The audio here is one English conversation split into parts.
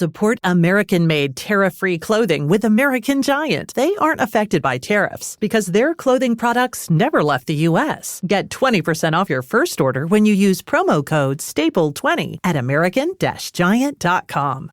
Support American-made tariff-free clothing with American Giant. They aren't affected by tariffs because their clothing products never left the U.S. Get 20% off your first order when you use promo code STAPLE20 at American-Giant.com.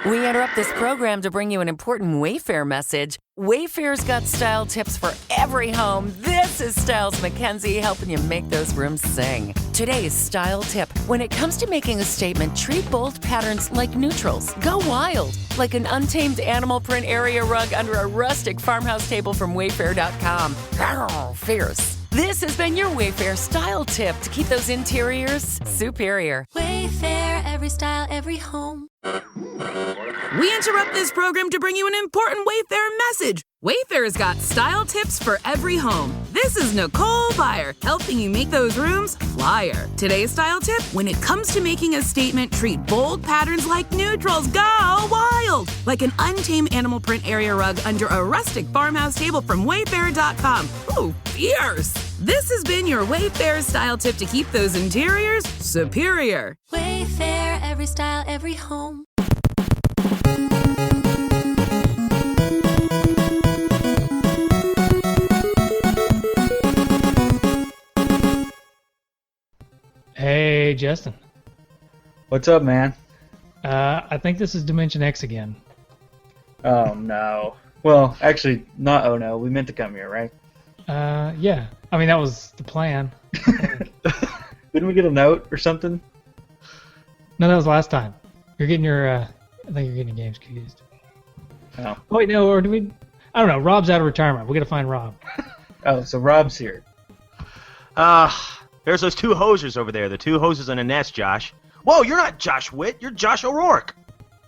We interrupt this program to bring you an important Wayfair message. Wayfair's got style tips for every home. This is Styles McKenzie helping you make those rooms sing. Today's style tip. When it comes to making a statement, treat bold patterns like neutrals. Go wild, like an untamed animal print area rug under a rustic farmhouse table from Wayfair.com. Arr, fierce. This has been your Wayfair style tip to keep those interiors superior. Wayfair, every style, every home. We interrupt this program to bring you an important Wayfair message. Wayfair's got style tips for every home. This is Nicole Byer, helping you make those rooms flyer. Today's style tip, when it comes to making a statement, treat bold patterns like neutrals. Go wild! Like an untamed animal print area rug under a rustic farmhouse table from Wayfair.com. Ooh, fierce! This has been your Wayfair style tip to keep those interiors superior. Wayfair, every style, every home. Hey, Justin. What's up, man? I think this is Dimension X again. Oh, no. Well, actually, not oh no. We meant to come here, right? Yeah. I mean, that was the plan. Didn't we get a note or something? No, that was last time. You're getting your, I think you're getting your games confused. Oh. Wait, no, or do we... I don't know. Rob's out of retirement. We got to find Rob. Oh, so Rob's here. There's those two hosers over there. The two hoses in a nest, Josh. Whoa, you're not Josh Witt. You're Josh O'Rourke.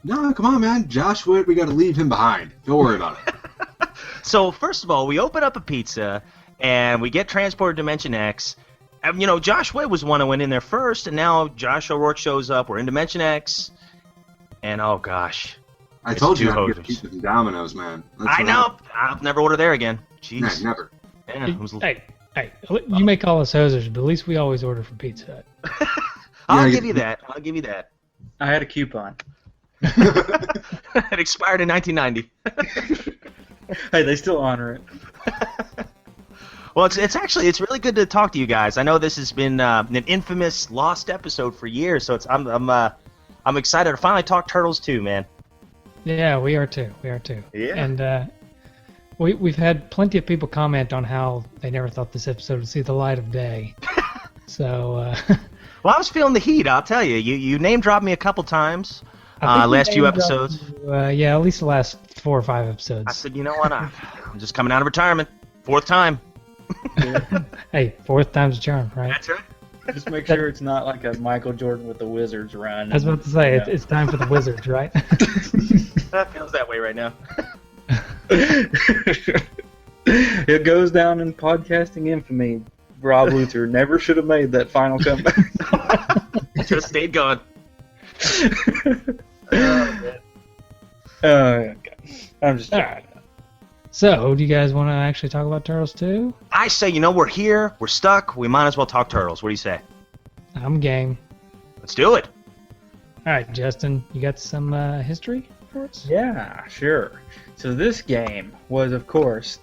No, come on, man. Josh Witt, we got to leave him behind. Don't worry about it. So, first of all, we open up a pizza, and we get transported to Dimension X. And, you know, Josh Witt was the one who went in there first, and now Josh O'Rourke shows up. We're in Dimension X, and oh, gosh. I told you I'd get pizza from Domino's, man. I know. I'll never order there again. Jeez. Yeah, never. Yeah, Hey, you may call us hosers, but at least we always order from Pizza Hut. I'll give you that. I'll give you that. I had a coupon. It expired in 1990. Hey, they still honor it. Well, it's really good to talk to you guys. I know this has been an infamous lost episode for years, so I'm excited to finally talk Turtles 2, man. Yeah, we are too. Yeah. And we've had plenty of people comment on how they never thought this episode would see the light of day. So. Well, I was feeling the heat. I'll tell you. You name dropped me a couple times. Last few episodes. Yeah, at least the last 4 or 5 episodes. I said, you know what? I'm just coming out of retirement. 4th time. Hey, 4th time's a charm, right? That's right. Just make sure it's not like a Michael Jordan with the Wizards run. I was about to say, it's time for the Wizards, right? That feels that way right now. It goes down in podcasting infamy. Rob Luther never should have made that final comeback. Should have stayed gone. Okay. I'm just all right. So, do you guys want to actually talk about Turtles 2? I say, we're here, we're stuck, we might as well talk Turtles. What do you say? I'm game. Let's do it. All right, Justin, you got some history for us? Yeah, sure. So this game was, of course,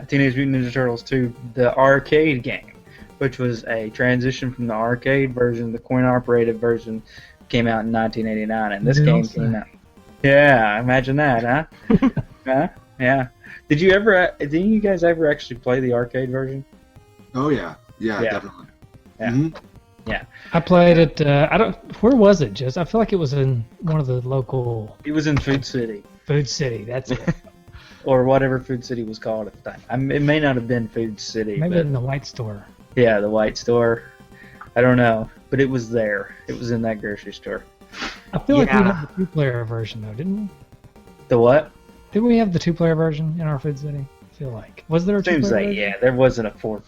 Teenage Mutant Ninja Turtles 2, the arcade game, which was a transition from the arcade version. The coin-operated version came out in 1989, and this game came out. Yeah, imagine that, huh? Huh? Yeah. Didn't you guys ever actually play the arcade version? Oh, yeah. Yeah, definitely. Yeah. Mm-hmm. Yeah. I played it, where was it, Just? I feel like it was in one of the local... It was in Food City. Food City, that's it. Or whatever Food City was called at the time. It may not have been Food City. Maybe in the White Store. Yeah, the White Store. I don't know, but it was there. It was in that grocery store. I feel like we had the 2-player version, though, didn't we? The what? Didn't we have the 2-player version in our Food City? I feel like. Was there a 2-player version? Yeah, there wasn't a 4th.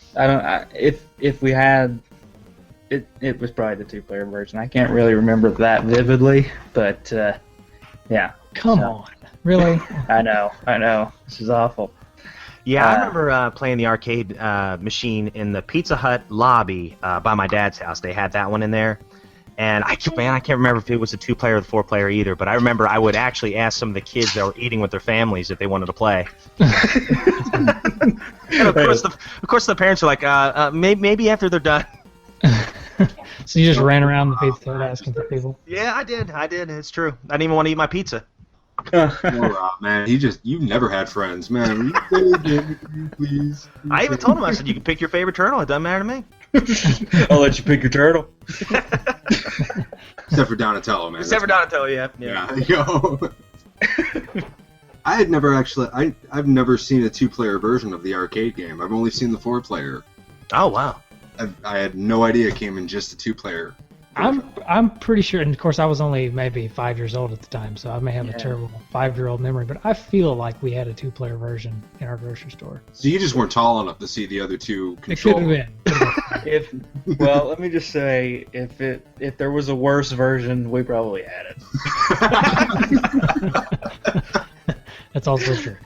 If we had... It was probably the 2-player version. I can't really remember that vividly, but yeah. Come on. Really? I know. This is awful. Yeah, I remember playing the arcade machine in the Pizza Hut lobby by my dad's house. They had that one in there. And I can't remember if it was a 2-player or the 4-player either. But I remember I would actually ask some of the kids that were eating with their families if they wanted to play. And of course, the parents are like, maybe after they're done. So you just ran around the pizza hut asking for people? Yeah, I did. It's true. I didn't even want to eat my pizza. Man, you've never had friends, man. Please. I even told him, I said, you can pick your favorite turtle. It doesn't matter to me. I'll let you pick your turtle. Except for Donatello, man. Except for Donatello, yeah. Yo. I had never I've never seen a 2-player version of the arcade game. I've only seen the 4-player. Oh, wow. I had no idea it came in just a 2-player. I'm pretty sure, and of course I was only maybe 5 years old at the time, so I may have a terrible 5-year-old memory, but I feel like we had a 2-player version in our grocery store. So you just weren't tall enough to see the other two It could control. have been. Well, let me just say, if there was a worse version, we probably had it. That's also true.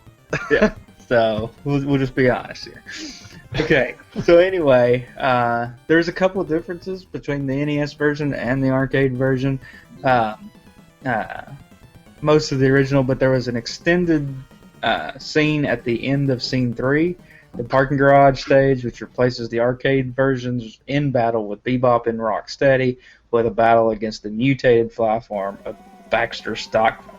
Yeah. So we'll just be honest here. Okay. So anyway, there's a couple of differences between the NES version and the arcade version. Most of the original, but there was an extended scene at the end of Scene 3, the parking garage stage, which replaces the arcade versions in battle with Bebop and Rocksteady, with a battle against the mutated fly form of Baxter Stockman.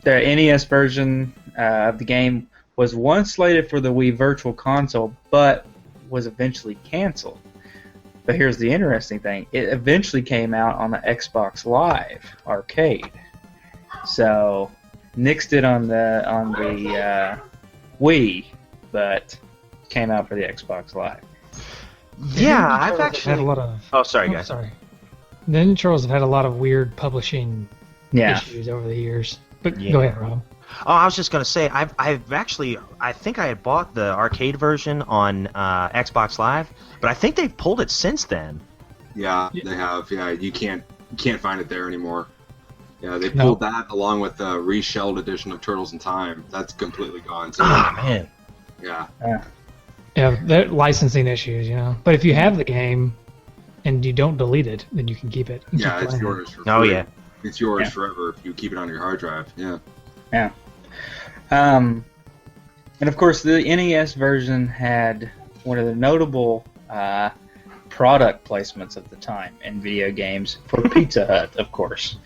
The NES version of the game was once slated for the Wii Virtual Console, but was eventually canceled. But here's the interesting thing. It eventually came out on the Xbox Live arcade. So, nixed it on the Wii, but came out for the Xbox Live. Yeah, I've actually had a lot of. Oh, sorry, guys. Sorry. Ninja Turtles have had a lot of weird publishing Yeah. issues over the years. But Yeah. go ahead, Rob. Oh, I was just gonna say, I've actually, I think I had bought the arcade version on Xbox Live, but I think they've pulled it since then. Yeah, they have. Yeah, you can't find it there anymore. Yeah, they pulled that along with the reshelled edition of Turtles in Time. That's completely gone. So, Ah, man. yeah. Yeah, they're licensing issues, you know. But if you have the game and you don't delete it, then you can keep it. and Yeah, keep it's playing yours for free. Oh, yeah. It's yours Yeah. forever if you keep it on your hard drive. Yeah. Yeah. And of course, the NES version had one of the notable product placements at the time in video games for Pizza Hut, of course.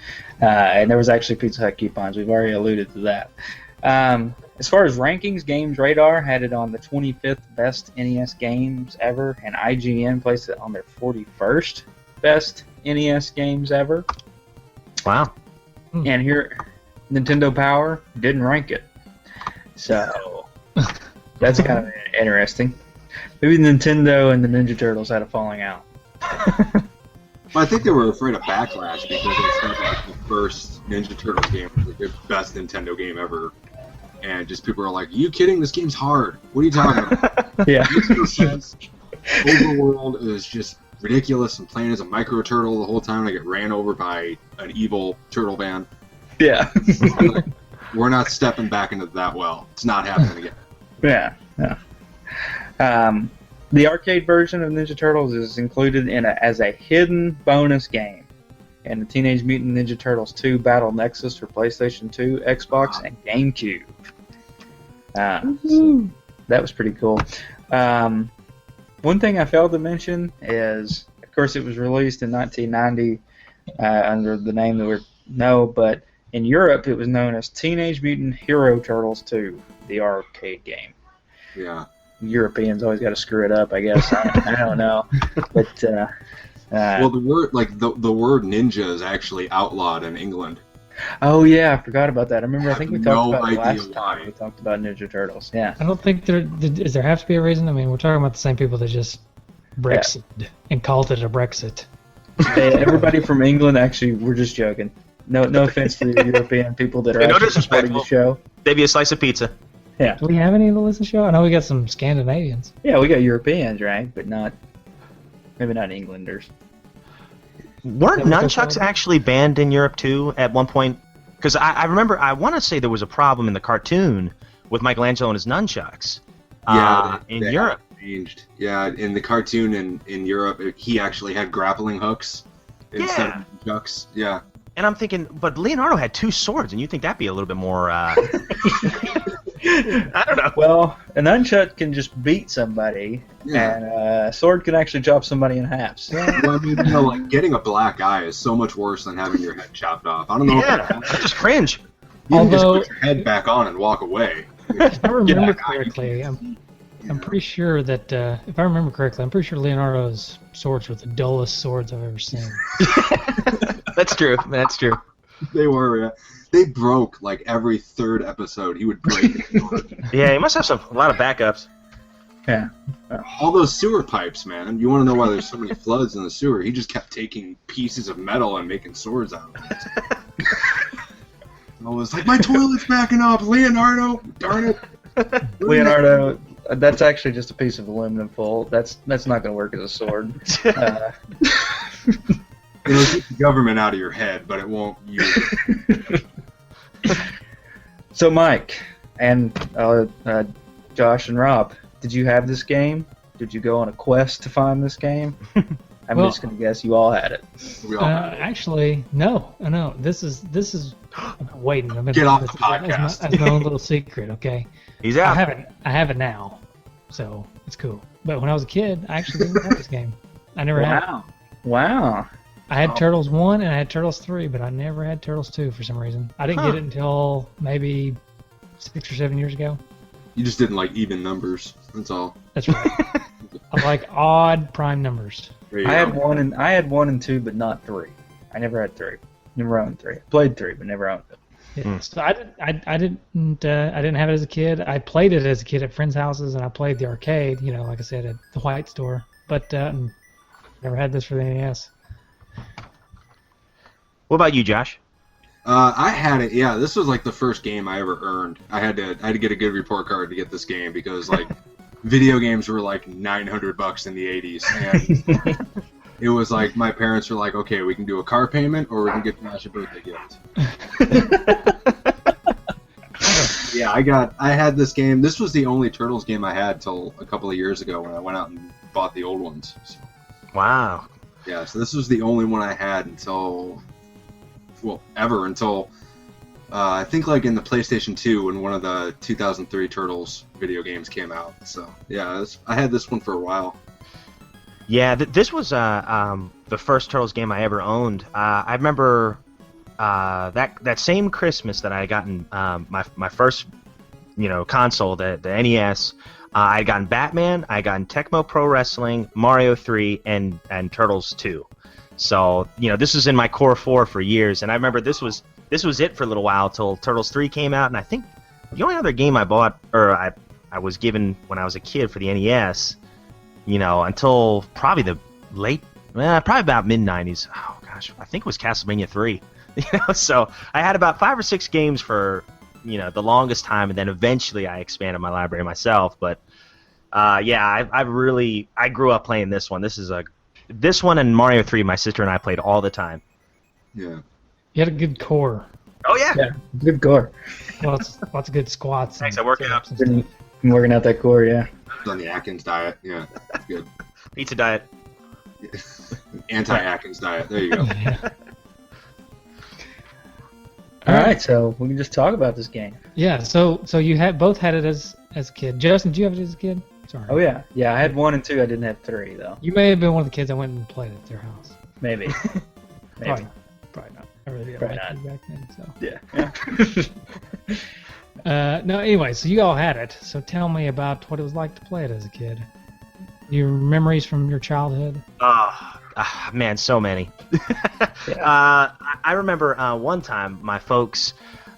And there was actually Pizza Hut coupons. We've already alluded to that. As far as rankings, Games Radar had it on the 25th best NES games ever, and IGN placed it on their 41st best NES games ever. Wow. And here, Nintendo Power didn't rank it. So, that's kind of interesting. Maybe Nintendo and the Ninja Turtles had a falling out. Well, I think they were afraid of backlash because they said like the first Ninja Turtles game was like the best Nintendo game ever. And just people are like, "You kidding? This game's hard. What are you talking about?" Yeah. Makes no sense. Overworld is just ridiculous. I'm playing as a micro turtle the whole time and I get ran over by an evil turtle van. Yeah. Like, we're not stepping back into that well. It's not happening again. Yeah. The arcade version of Ninja Turtles is included as a hidden bonus game in the Teenage Mutant Ninja Turtles 2 Battle Nexus for PlayStation 2, Xbox, and GameCube. So that was pretty cool. One thing I failed to mention is, of course, it was released in 1990 under the name that we know, but in Europe it was known as Teenage Mutant Hero Turtles 2, the arcade game. Yeah. Europeans always got to screw it up, I guess. I don't know, but Well, the word the word ninja is actually outlawed in England. oh yeah, I forgot about that. I remember. I think we have talked no about it idea last why. time. We talked about Ninja Turtles. Yeah. I don't think does there have to be a reason? I mean, we're talking about the same people that just Brexit and called it a Brexit. Hey, everybody from England, actually, we're just joking. No offense to the European people that are Hey, no actually supporting the show. Maybe a slice of pizza. Yeah. Do we have any of the listen show? I know we got some Scandinavians. Yeah, we got Europeans, right? But maybe not Englanders. Weren't Is that what they're nunchucks called? actually banned in Europe too at one point? Because I remember, I want to say there was a problem in the cartoon with Michelangelo and his nunchucks Yeah, in they Europe. have to changed. Yeah, in the cartoon in Europe, he actually had grappling hooks instead of chucks. Yeah. And I'm thinking, but Leonardo had 2 swords, and you think that'd be a little bit more. I don't know. Well, an nunchuck can just beat somebody, and a sword can actually chop somebody in half. So. Well, I mean, like getting a black eye is so much worse than having your head chopped off. I don't know. Yeah, I just cringe. You can just put your head back on and walk away. If I remember correctly, I'm pretty sure that if I remember correctly, I'm pretty sure Leonardo's swords were the dullest swords I've ever seen. That's true. That's true. They were. Yeah. They broke like every 3rd episode. He would break. Yeah, he must have a lot of backups. Yeah. All those sewer pipes, man. You want to know why there's so many floods in the sewer? He just kept taking pieces of metal and making swords out of it. I was like, my toilet's backing up, Leonardo. Darn it. Leonardo, that's actually just a piece of aluminum foil. That's not going to work as a sword. It'll keep the government out of your head, but it won't use it. So, Mike and Josh and Rob, did you have this game? Did you go on a quest to find this game? I'm just going to guess you all had it. We all had it. Actually, no. This is. Waiting. I'm gonna Get off the podcast. That's my own little secret. Okay. He's out. I have it now, so it's cool. But when I was a kid, I actually didn't have this game. I never had it. Wow. I had Turtles 1 and I had Turtles 3, but I never had Turtles 2 for some reason. I didn't get it until maybe 6 or 7 years ago. You just didn't like even numbers. That's all. That's right. I like odd prime numbers. I had 1 and 2, but not 3. I never had 3. Never owned 3. Played 3, but never owned it. Yeah, so I didn't have it as a kid. I played it as a kid at friends' houses, and I played the arcade. Like I said, at the White Store. But never had this for the NES. What about you, Josh? I had it. Yeah, this was like the first game I ever earned. I had to get a good report card to get this game because like video games were like $900 in the 80s, and it was like my parents were like, okay, we can do a car payment or we can get Josh a birthday gift. Yeah, I had this game. This was the only Turtles game I had till a couple of years ago when I went out and bought the old ones. So, Wow. yeah, so this was the only one I had until I think like in the PlayStation 2 when one of the 2003 Turtles video games came out. So yeah, I had this one for a while. Yeah, this was the first Turtles game I ever owned. I remember that same Christmas that I had gotten my first console, the NES. I had gotten Batman, I had gotten Tecmo Pro Wrestling, Mario 3, and Turtles 2. So this was in my core 4 for years, and I remember this was it for a little while till Turtles 3 came out, and I think the only other game I bought or I was given when I was a kid for the NES, until probably probably about mid-90s. Oh gosh, I think it was Castlevania 3. So I had about 5 or 6 games for the longest time, and then eventually I expanded my library myself. But I grew up playing this one. This one and Mario 3, my sister and I played all the time. Yeah. You had a good core. Oh yeah. Yeah, good core. Lots of good squats. Thanks, I work out. Been working out that core, yeah. On the Atkins diet. Yeah, that's good. Pizza diet. Anti-Atkins diet. There you go. Yeah. All right, so we can just talk about this game. Yeah. So you both had it as a kid. Justin, did you have it as a kid? Sorry. Oh yeah. I had 1 and 2. I didn't have 3 though. You may have been one of the kids that went and played at their house. Maybe. Probably not. I really didn't Probably like not. you back then. So. Yeah. No. Anyway, so you all had it. So tell me about what it was like to play it as a kid. Your memories from your childhood. Man, so many. Yeah. I remember one time my folks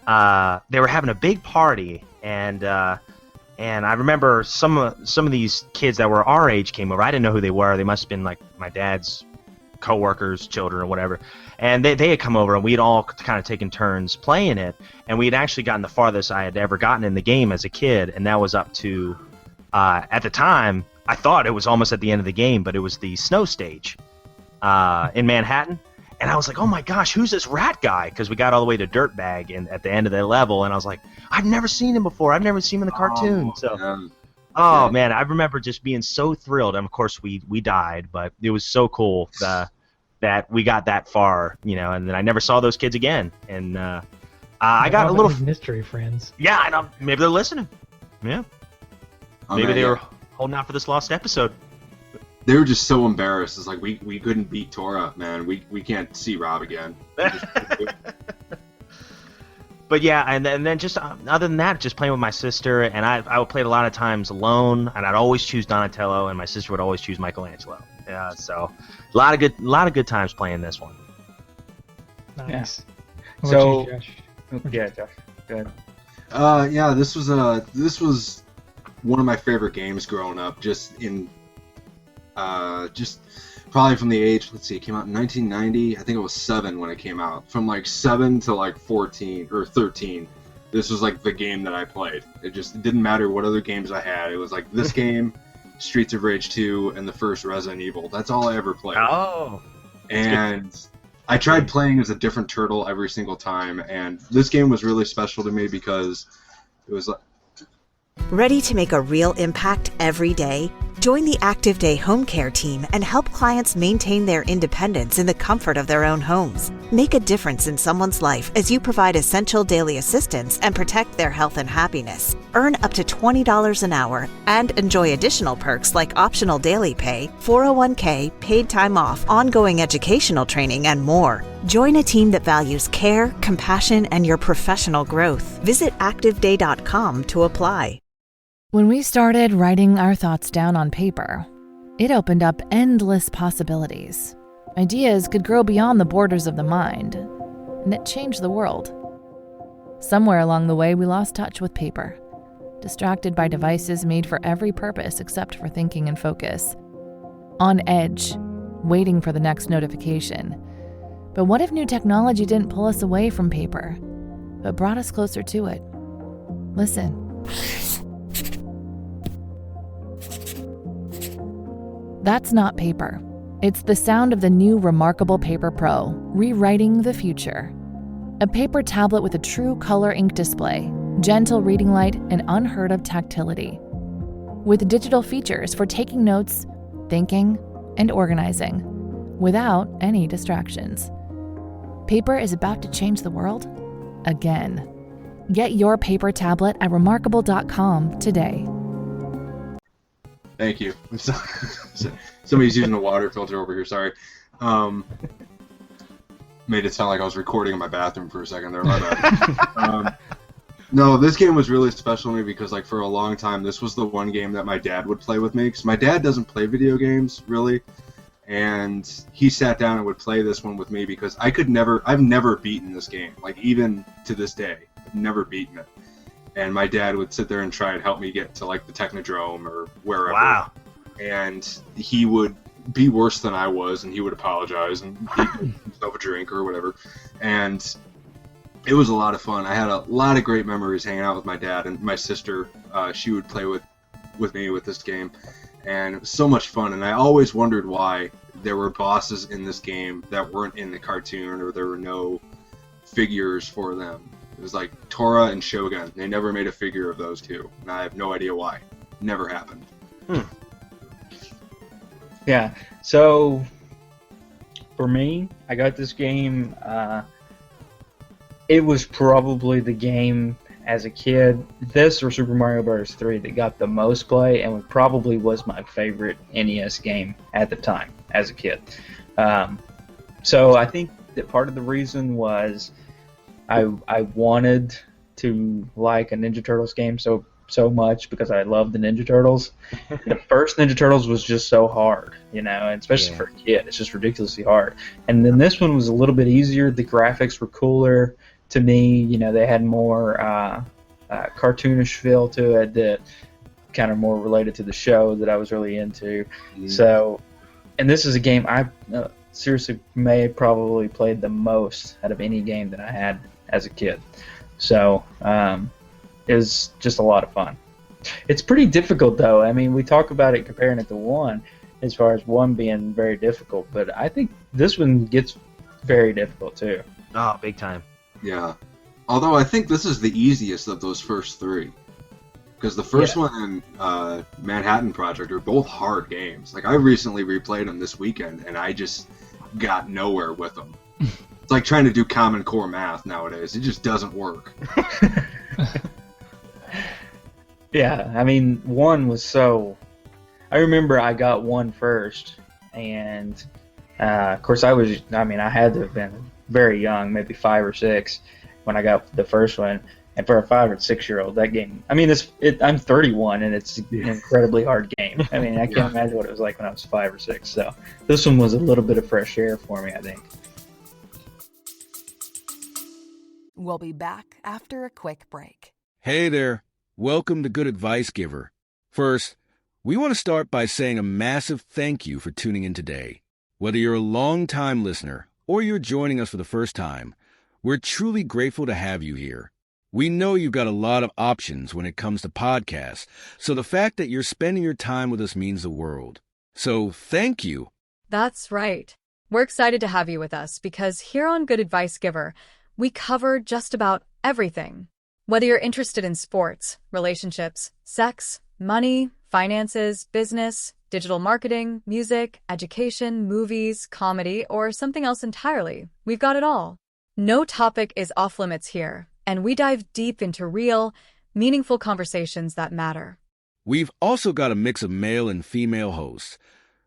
they were having a big party, and I remember some of these kids that were our age came over. I didn't know who they were. They must have been like my dad's co-workers, children, or whatever. And they had come over, and we had all kind of taken turns playing it. And we had actually gotten the farthest I had ever gotten in the game as a kid, and that was up to at the time I thought it was almost at the end of the game, but it was the snow stage in Manhattan. And I was like, oh my gosh, who's this rat guy? Because we got all the way to Dirtbag at the end of the level, and I was like, I've never seen him before. I've never seen him in the cartoon. Oh Yeah. man, I remember just being so thrilled, and of course we died, but it was so cool that we got that far, and then I never saw those kids again, and I got a little mystery friends. Yeah, I know. Maybe they're listening. Yeah, Oh, maybe man, they yeah. were holding out for this lost episode. They were just so embarrassed. It's like we couldn't beat Tora, man. We can't see Rob again. But yeah, and then just other than that, just playing with my sister, and I played a lot of times alone, and I'd always choose Donatello, and my sister would always choose Michelangelo. Yeah, so a lot of good times playing this one. Nice. Yeah. What So- about you, Josh? Yeah, Josh. Go ahead. Yeah, this was one of my favorite games growing up. Just probably from the age. Let's see, it came out in 1990. I think it was 7 when it came out. From like 7 to like 14 or 13, this was like the game that I played. It didn't matter what other games I had. It was like this game, Streets of Rage 2, and the first Resident Evil. That's all I ever played. Oh, And I tried playing as a different turtle every single time, and this game was really special to me because it was like, Ready to make a real impact every day? Join the Active Day Home Care team and help clients maintain their independence in the comfort of their own homes. Make a difference in someone's life as you provide essential daily assistance and protect their health and happiness. Earn up to $20 an hour and enjoy additional perks like optional daily pay, 401k, paid time off, ongoing educational training, and more. Join a team that values care, compassion, and your professional growth. Visit activeday.com to apply. When we started writing our thoughts down on paper, it opened up endless possibilities. Ideas could grow beyond the borders of the mind, and it changed the world. Somewhere along the way, we lost touch with paper, distracted by devices made for every purpose except for thinking and focus. On edge, waiting for the next notification. But what if new technology didn't pull us away from paper, but brought us closer to it? Listen. That's not paper. It's the sound of the new Remarkable Paper Pro, rewriting the future. A paper tablet with a true color ink display, gentle reading light, and unheard of tactility. With digital features for taking notes, thinking, and organizing, without any distractions. Paper is about to change the world again. Get your paper tablet at remarkable.com today. thank you. Somebody's using a water filter over here, sorry. Made it sound like I was recording in my bathroom for a second there, my bad. No, this game was really special to me because, like, for a long time, this was the one game that my dad would play with me. Because my dad doesn't play video games, really. And he sat down and would play this one with me because I've never beaten this game. Like, even to this day, I've never beaten it. And my dad would sit there and try and help me get to, like, the Technodrome or wherever. Wow. And he would be worse than I was, and he would apologize and give himself a drink or whatever. And it was a lot of fun. I had a lot of great memories hanging out with my dad and my sister. She would play with me with this game, and it was so much fun. And I always wondered why there were bosses in this game that weren't in the cartoon, or there were no figures for them. It was like Tora and Shogun. They never made a figure of those two, and I have no idea why. Never happened. Yeah, so for me, I got this game. It was probably the game as a kid, this or Super Mario Bros. 3, that got the most play, and probably was my favorite NES game at the time as a kid. So I think that part of the reason was I wanted to like a Ninja Turtles game so much because I love the Ninja Turtles. The first Ninja Turtles was just so hard, and especially for a kid, it's just ridiculously hard. And then this one was a little bit easier. The graphics were cooler to me. They had more cartoonish feel to it that kind of more related to the show that I was really into. So, and this is a game I seriously may have probably played the most out of any game that I had as a kid. So, it was just a lot of fun. It's pretty difficult, though. I mean, we talk about it comparing it to 1, as far as 1 being very difficult, but I think this one gets very difficult, too. Oh, big time. Yeah. Although I think this is the easiest of those first 3. Because the first one and Manhattan Project are both hard games. Like, I recently replayed them this weekend, and I just got nowhere with them. It's like trying to do Common Core math nowadays. It just doesn't work. Yeah, I mean, one was so... I remember I got one first, and of course I had to have been very young, maybe 5 or 6, when I got the first one. And for a 5 or 6 year old, that game, I mean, I'm 31, and it's an incredibly hard game. I mean, I can't imagine what it was like when I was 5 or 6. So this one was a little bit of fresh air for me, I think. We'll be back after a quick break. Hey there. Welcome to Good Advice Giver. First, we want to start by saying a massive thank you for tuning in today. Whether you're a long-time listener or you're joining us for the first time, we're truly grateful to have you here. We know you've got a lot of options when it comes to podcasts, so the fact that you're spending your time with us means the world. So thank you. That's right. We're excited to have you with us because here on Good Advice Giver, we cover just about everything. Whether you're interested in sports, relationships, sex, money, finances, business, digital marketing, music, education, movies, comedy, or something else entirely, we've got it all. No topic is off limits here, and we dive deep into real, meaningful conversations that matter. We've also got a mix of male and female hosts,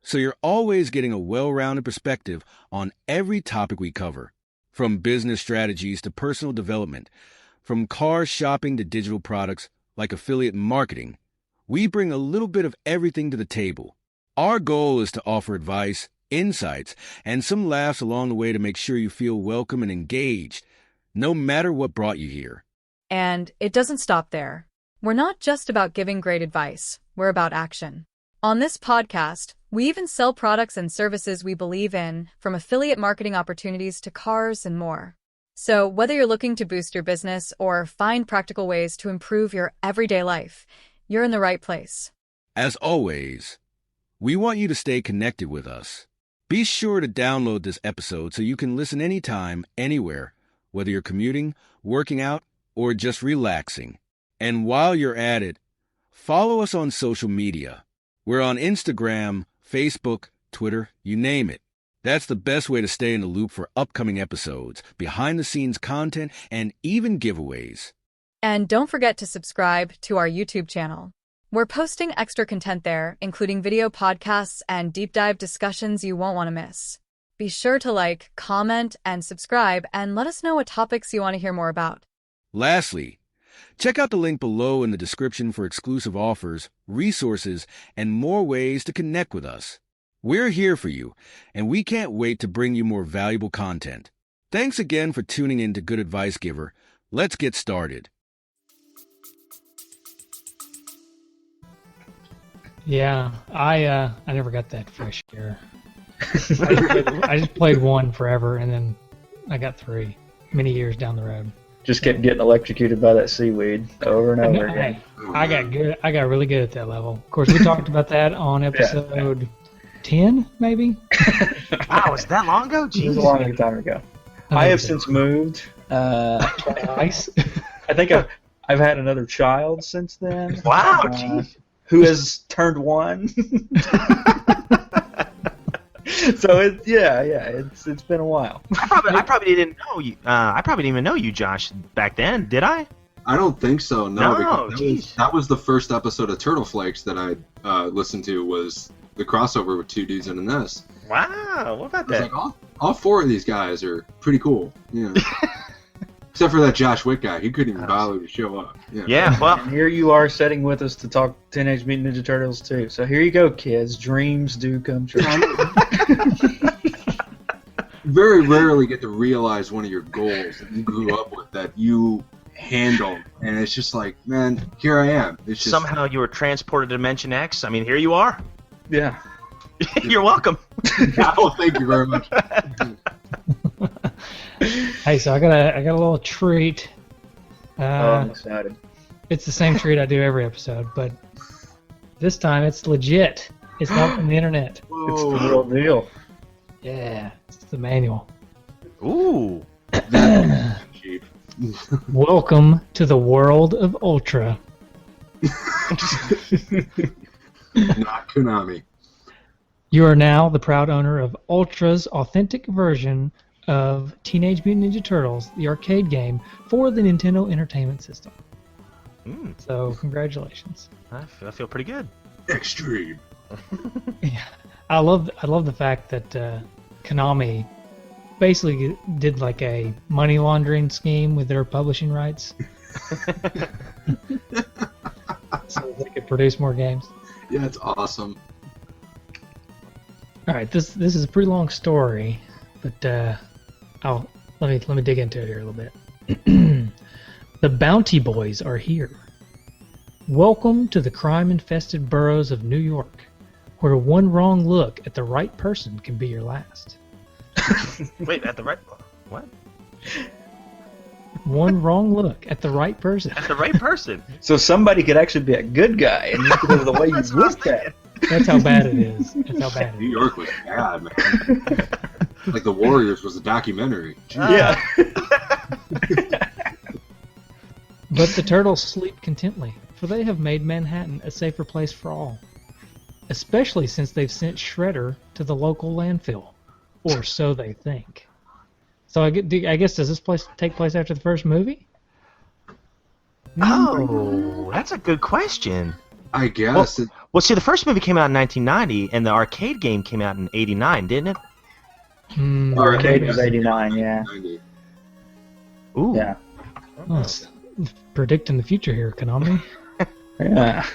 so you're always getting a well-rounded perspective on every topic we cover, from business strategies to personal development, from car shopping to digital products like affiliate marketing. We bring a little bit of everything to the table. Our goal is to offer advice, insights, and some laughs along the way to make sure you feel welcome and engaged, no matter what brought you here. And it doesn't stop there. We're not just about giving great advice. We're about action. On this podcast, we even sell products and services we believe in, from affiliate marketing opportunities to cars and more. So whether you're looking to boost your business or find practical ways to improve your everyday life, you're in the right place. As always, we want you to stay connected with us. Be sure to download this episode so you can listen anytime, anywhere, whether you're commuting, working out, or just relaxing. And while you're at it, follow us on social media. We're on Instagram, Facebook, Twitter, you name it. That's the best way to stay in the loop for upcoming episodes, behind-the-scenes content, and even giveaways. And don't forget to subscribe to our YouTube channel. We're posting extra content there, including video podcasts and deep dive discussions you won't want to miss. Be sure to like, comment, and subscribe, and let us know what topics you want to hear more about. Lastly, check out the link below in the description for exclusive offers, resources, and more ways to connect with us. We're here for you, and we can't wait to bring you more valuable content. Thanks again for tuning in to Good Advice Giver. Let's get started. Yeah, I never got that fresh air. I just played one forever, and then I got 3 many years down the road. Just kept getting electrocuted by that seaweed over and over again. I got good. I got really good at that level. Of course, we talked about that on episode 10, maybe. Wow, was that long ago? Jeez. It was a long time ago. I have since moved. Twice. I think I've had another child since then. Wow, jeez. Who has turned 1. So it's been a while. I probably didn't know you. I probably didn't even know you, Josh, back then. Did I? I don't think so. No, No, because that was the first episode of Turtle Flakes that I listened to, was the crossover with 2 Dudes in a Nest. Wow, what about I was that? like, all 4 of these guys are pretty cool. Yeah. Except for that Josh Witt guy. He couldn't even bother to show up. Yeah, well, And here you are sitting with us to talk Teenage Mutant Ninja Turtles too. So here you go, kids. Dreams do come true. Very rarely get to realize one of your goals that you grew up with, that you handle, and it's just like, man, here I am. It's just, somehow you were transported to Dimension X. I mean, here you are. Yeah. You're welcome. Oh, thank you very much. Hey, so I got a little treat. I'm excited. It's the same treat I do every episode, but this time it's legit. It's not from the internet. Whoa. It's the real deal. Yeah, it's the manual. Ooh. Cheap. Welcome to the world of Ultra. Not Konami. You are now the proud owner of Ultra's authentic version of Teenage Mutant Ninja Turtles, the arcade game for the Nintendo Entertainment System. So, congratulations. I feel pretty good. Extreme. Yeah. I love the fact that Konami basically did like a money laundering scheme with their publishing rights, so they could produce more games. Yeah, it's awesome. All right, this is a pretty long story, but let me dig into it here a little bit. The Bounty Boys are here. Welcome to the crime-infested boroughs of New York, where one wrong look at the right person can be your last. Wait, at the right... What? One wrong look at the right person. At the right person? So somebody could actually be a good guy, and just because of the way you looked at it. That's how bad it is. That's how bad it New is. York was bad, man. Like the Warriors was a documentary. Yeah. But the turtles sleep contently, for they have made Manhattan a safer place for all. Especially since they've sent Shredder to the local landfill. Or so they think. So I guess, does this place take place after the first movie? Oh, that's a good question. I guess. Well, see, the first movie came out in 1990, and the arcade game came out in 89, didn't it? Arcade was 89, yeah. Ooh. Yeah. Oh, it's predicting the future here, Konami. Yeah.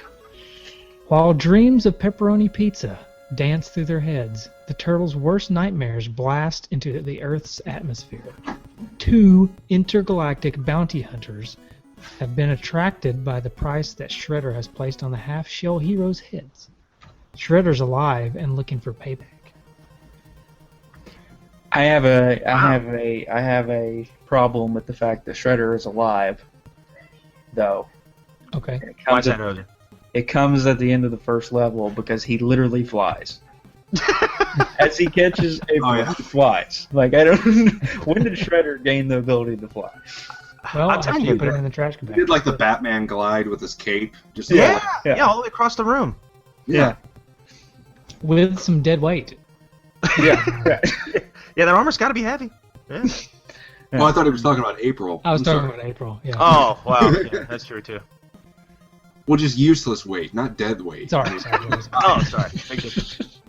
While dreams of pepperoni pizza dance through their heads, the turtles' worst nightmares blast into the Earth's atmosphere. Two intergalactic bounty hunters have been attracted by the price that Shredder has placed on the half-shell heroes' heads. Shredder's alive and looking for payback. I have a problem with the fact that Shredder is alive, though. Okay. It comes at the end of the first level because he literally flies. As he catches April, he flies. Like, I don't. When did Shredder gain the ability to fly? Well, I'll tell after you, put it in the trash compactor. He did like the Batman glide with his cape. Just Yeah, all the way across the room. Yeah. With some dead weight. Yeah. Yeah, their armor's got to be heavy. Yeah. Oh, I thought he was talking about April. I was I'm talking sorry. about April. Yeah. Oh, wow. Yeah, that's true, too. Well, just useless weight, not dead weight. Sorry. Oh, sorry. Big difference.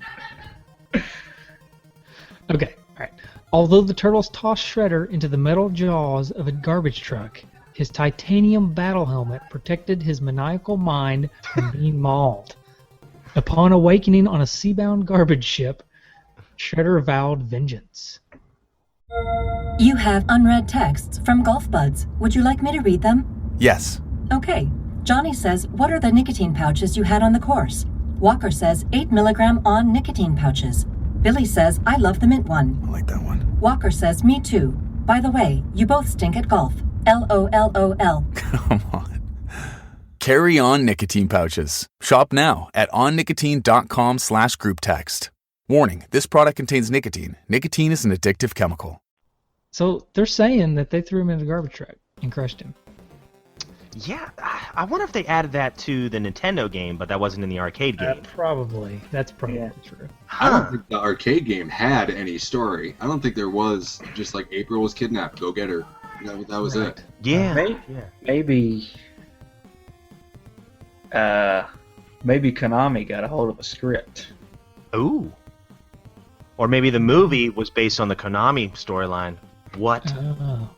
Okay, alright. Although the turtles toss Shredder into the metal jaws of a garbage truck, his titanium battle helmet protected his maniacal mind from being mauled. Upon awakening on a seabound garbage ship, Shredder vowed vengeance. You have unread texts from Golf Buds. Would you like me to read them? Yes. Okay. Johnny says, what are the nicotine pouches you had on the course? Walker says, 8 milligram on nicotine pouches. Billy says, I love the mint one. I like that one. Walker says, me too. By the way, you both stink at golf. LOLOL. Come on. Carry on nicotine pouches. Shop now at onnicotine.com/group text. Warning, this product contains nicotine. Nicotine is an addictive chemical. So they're saying that they threw him in the garbage truck and crushed him. Yeah, I wonder if they added that to the Nintendo game, but that wasn't in the arcade game. Probably. That's probably true. I don't think the arcade game had any story. I don't think there was. Just like April was kidnapped, go get her. That was it. Yeah. Maybe Konami got a hold of a script. Ooh. Or maybe the movie was based on the Konami storyline. What? Oh.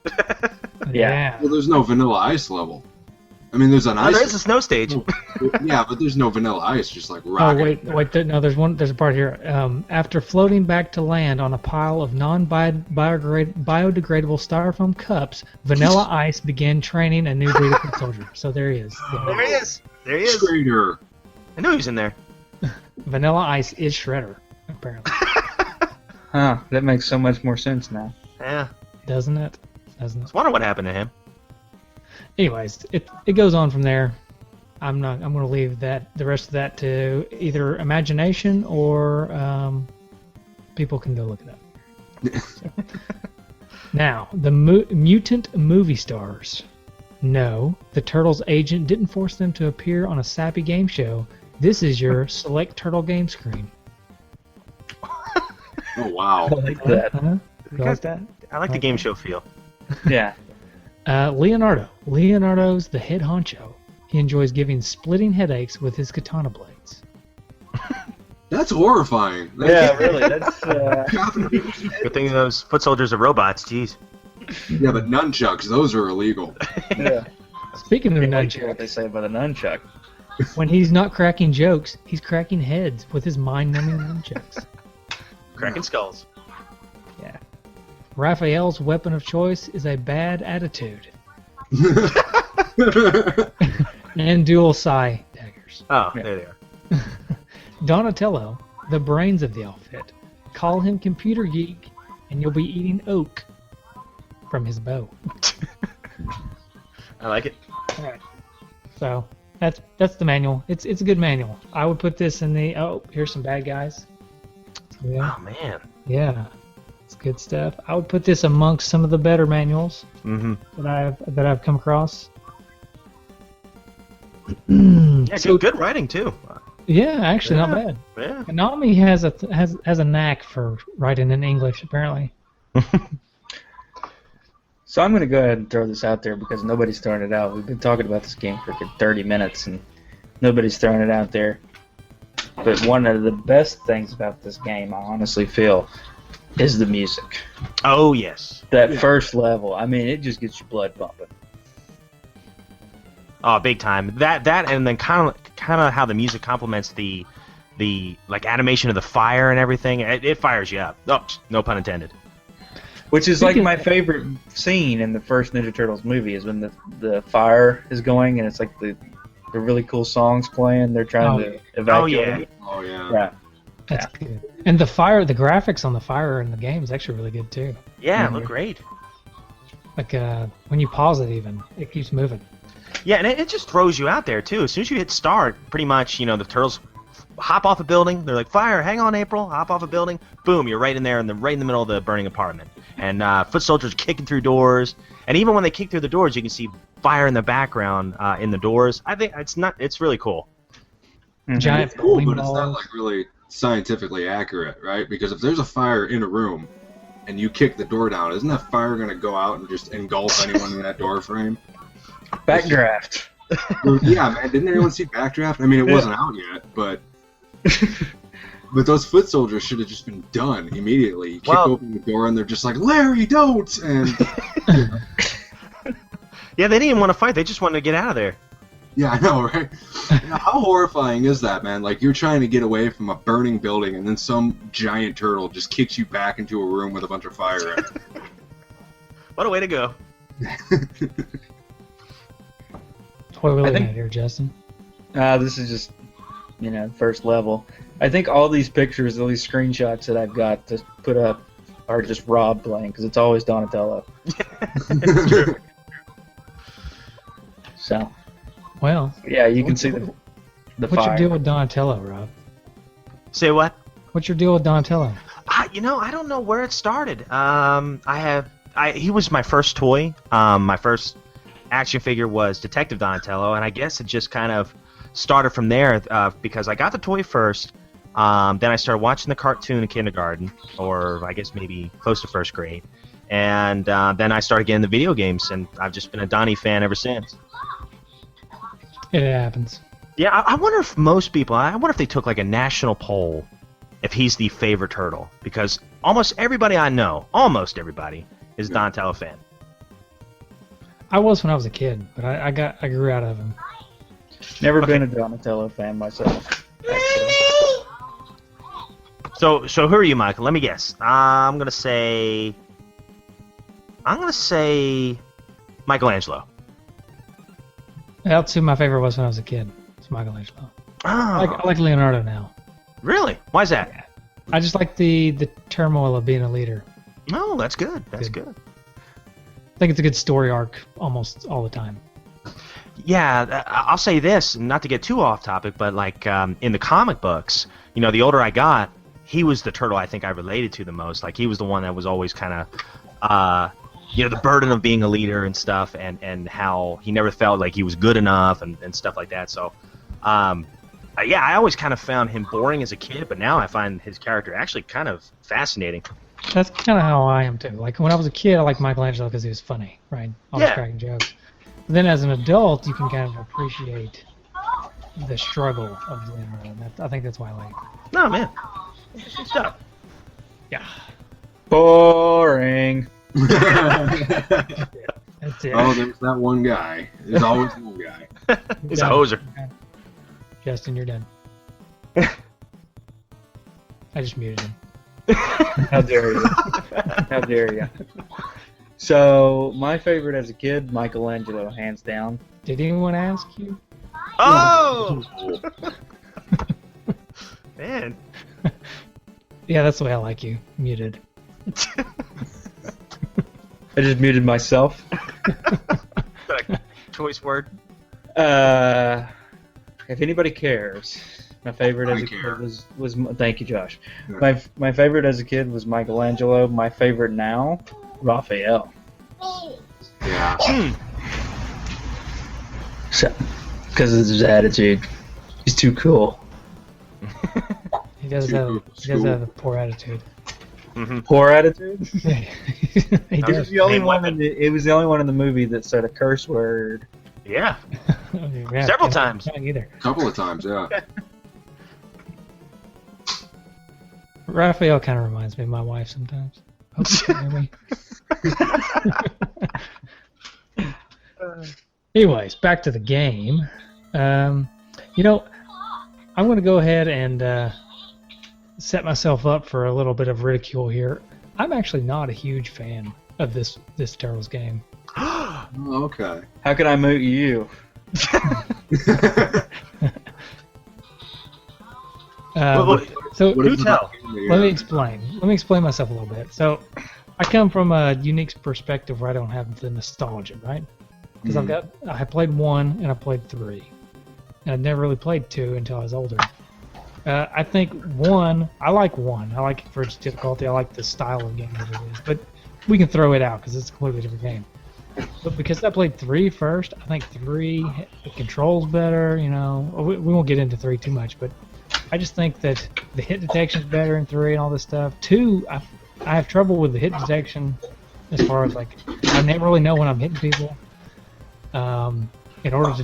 Yeah. Well, there's no Vanilla Ice level. I mean, there's an ice. There is a snow stage. Yeah, but there's no Vanilla Ice, just like Oh rocket. wait! No, there's a part here. After floating back to land on a pile of non-biodegradable styrofoam cups, Vanilla Ice began training a new breed of soldier. So there he is. There he is. There he is. Shredder. I knew he was in there. Vanilla Ice is Shredder, apparently. Huh? That makes so much more sense now. Yeah. Doesn't it? I wonder what happened to him. Anyways, it goes on from there. I'm going to leave the rest of that to either imagination or people can go look it up. So. Now, the Mutant movie stars. No, the Turtles agent didn't force them to appear on a sappy game show. This is your select turtle game screen. Oh, wow. I like that. You like that? I like the game show feel. Yeah. Leonardo. Leonardo's the head honcho. He enjoys giving splitting headaches with his katana blades. That's horrifying. Yeah, really. That's Good thing those foot soldiers are robots. Jeez. Yeah, but nunchucks, those are illegal. yeah. Speaking of What nunchucks, they say about a nunchuck. when he's not cracking jokes, he's cracking heads with his mind-numbing nunchucks. Cracking skulls. Yeah. Raphael's weapon of choice is a bad attitude. And dual psi daggers. Oh, there they are. Donatello, the brains of the outfit. Call him computer geek, and you'll be eating oak from his bow. I like it. All right. So that's the manual. It's a good manual. I would put this in the here's some bad guys. Yeah. Oh man. Yeah. It's good stuff. I would put this amongst some of the better manuals that I've come across. Yeah, good writing too. Yeah, actually not bad. Yeah. Konami has a knack for writing in English apparently. So I'm going to go ahead and throw this out there because nobody's throwing it out. We've been talking about this game for 30 minutes and nobody's throwing it out there. But one of the best things about this game, I honestly feel, is the music. Oh, yes. That first level, I mean, it just gets your blood pumping. Oh, big time. That and then kind of how the music complements the like animation of the fire and everything. It fires you up. Oh, no pun intended. Which is like my favorite scene in the first Ninja Turtles movie is when the fire is going and it's like the really cool songs playing. They're trying to evacuate. Oh yeah. Right. That's good. And the graphics on the fire in the game is actually really good too. Yeah, it looked great. Like when you pause it even, it keeps moving. Yeah, and it just throws you out there too. As soon as you hit start, pretty much, the turtles hop off a building. They're like, fire, hang on, April. Hop off a building. Boom, you're right in there, right in the middle of the burning apartment. And foot soldiers kicking through doors. And even when they kick through the doors, you can see fire in the background in the doors. I think it's really cool. Giant it's cool, bowling but it's not like really scientifically accurate, right? Because if there's a fire in a room and you kick the door down, isn't that fire going to go out and just engulf anyone in that door frame? Backdraft. Yeah, man. Didn't anyone see Backdraft? I mean, it wasn't out yet, but those foot soldiers should have just been done immediately. You kick open the door and they're just like, Larry, don't! And yeah, they didn't even want to fight. They just wanted to get out of there. Yeah, I know, right? How horrifying is that, man? Like, you're trying to get away from a burning building and then some giant turtle just kicks you back into a room with a bunch of fire in it. What a way to go. What are we looking at here, Justin? This is just, first level. I think all these pictures, all these screenshots that I've got to put up are just Rob playing, because it's always Donatello. It's true. So. Well. Yeah, you can see the What's fire. your deal with Donatello, Rob? Say what? What's your deal with Donatello? I don't know where it started. He was my first toy. My first action figure was Detective Donatello, and I guess it just kind of started from there because I got the toy first. Then I started watching the cartoon in kindergarten, or I guess maybe close to first grade. And then I started getting the video games, and I've just been a Donnie fan ever since. It happens. Yeah, I wonder if most people, I wonder if they took like a national poll if he's the favorite turtle, because almost everybody I know, almost everybody, is a Donatello fan. I was when I was a kid, but I grew out of him. Never been a Donatello fan myself. So who are you, Michael? Let me guess. I'm gonna say Michelangelo. That's who my favorite was when I was a kid. It's Michelangelo. Oh. I like Leonardo now. Really? Why is that? I just like the turmoil of being a leader. Oh, that's good. That's good. I think it's a good story arc almost all the time. Yeah, I'll say this, not to get too off topic, but like in the comic books, the older I got, he was the turtle I think I related to the most. Like he was the one that was always kind of the burden of being a leader and stuff, and how he never felt like he was good enough and stuff like that. So, yeah, I always kind of found him boring as a kid, but now I find his character actually kind of fascinating. That's kind of how I am too. Like when I was a kid, I liked Michelangelo because he was funny, right? Always cracking jokes. But then as an adult, you can kind of appreciate the struggle of Leonardo. And I think that's why I like it. No, man. Interesting stuff. Yeah. Boring. That's it. Oh, there's that one guy. There's always one guy. He's a hoser. Justin, you're done. I just muted him. How dare you? How dare you? So, my favorite as a kid, Michelangelo, hands down. Did anyone ask you? Oh! Man. Yeah, that's the way I like you. Muted. I just muted myself. Choice word. If anybody cares, my favorite as a kid was thank you, Josh. My favorite as a kid was Michelangelo. My favorite now, Raphael. Yeah. So, because of his attitude, he's too cool. He does have a poor attitude. Mm-hmm. Poor attitude. He does. It was the only one in the movie that said a curse word. Yeah. Yeah, Several times. Can't either. A couple of times, yeah. Raphael kind of reminds me of my wife sometimes. Hope you can hear me. Anyways, back to the game. I'm going to go ahead and set myself up for a little bit of ridicule here. I'm actually not a huge fan of this Turtles game. Oh, okay. How can I moot you? So do tell. Let me explain myself a little bit. So I come from a unique perspective where I don't have the nostalgia, right? Because I played 1 and I played 3, and I never really played 2 until I was older. I think 1. I like 1. I like it for its difficulty. I like the style of game that it is. But we can throw it out because it's a completely different game. But because I played 3 first, I think 3 the controls better. We won't get into 3 too much, but I just think that the hit detection is better in 3 and all this stuff. 2, I have trouble with the hit detection as far as like I never really know when I'm hitting people. In order to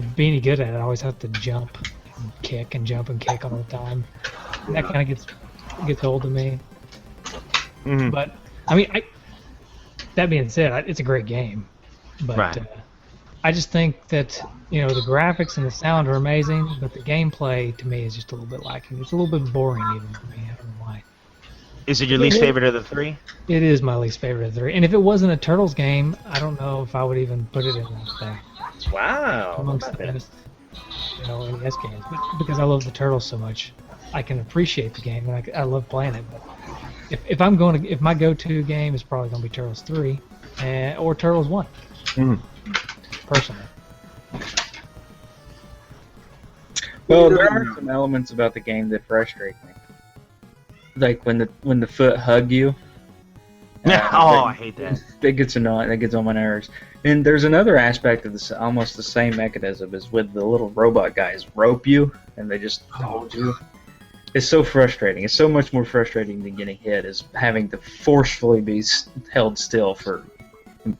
be any good at it, I always have to jump and kick and jump and kick all the time. And that kind of gets old to me. Mm-hmm. But I mean, that being said, it's a great game. But right. I just think that the graphics and the sound are amazing, but the gameplay to me is just a little bit lacking. It's a little bit boring even for me. I don't know why. Is it your least favorite of the 3? It is my least favorite of the 3. And if it wasn't a Turtles game, I don't know if I would even put it in that thing. Wow. Amongst the best, NES games. But because I love the Turtles so much, I can appreciate the game, and I love playing it. But if my go-to game is probably going to be Turtles 3 or Turtles 1. Personally. Well, there are some elements about the game that frustrate me. Like when the foot hug you. I hate that. That gets annoying. That gets on my nerves. And there's another aspect of this, almost the same mechanism, is with the little robot guys rope you, and they just hold you. It's so frustrating. It's so much more frustrating than getting hit, is having to forcefully be held still for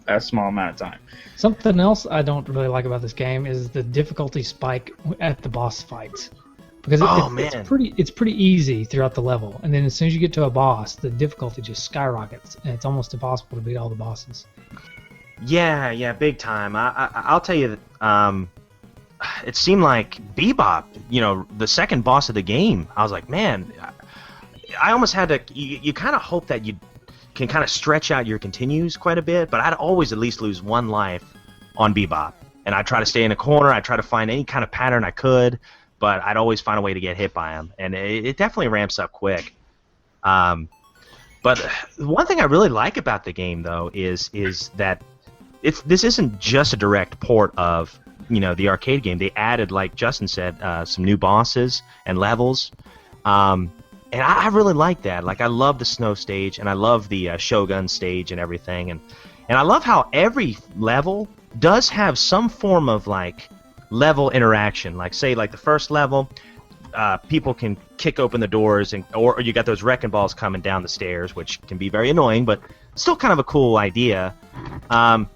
a small amount of time. Something else I don't really like about this game is the difficulty spike at the boss fights. Because it's pretty easy throughout the level, and then as soon as you get to a boss, the difficulty just skyrockets, and it's almost impossible to beat all the bosses. Yeah, big time. I'll tell you that. It seemed like Bebop, the second boss of the game. I was like, man, I almost had to. You kind of hope that you can kind of stretch out your continues quite a bit, but I'd always at least lose 1 life on Bebop, and I'd try to stay in a corner. I'd try to find any kind of pattern I could. But I'd always find a way to get hit by him, and it definitely ramps up quick. But one thing I really like about the game, though, is that this isn't just a direct port of the arcade game. They added, like Justin said, some new bosses and levels. And I really like that. Like, I love the snow stage, and I love the Shogun stage and everything. And I love how every level does have some form of, like, level interaction. Like, say, like the first level, people can kick open the doors, or you got those wrecking balls coming down the stairs, which can be very annoying, but still kind of a cool idea. And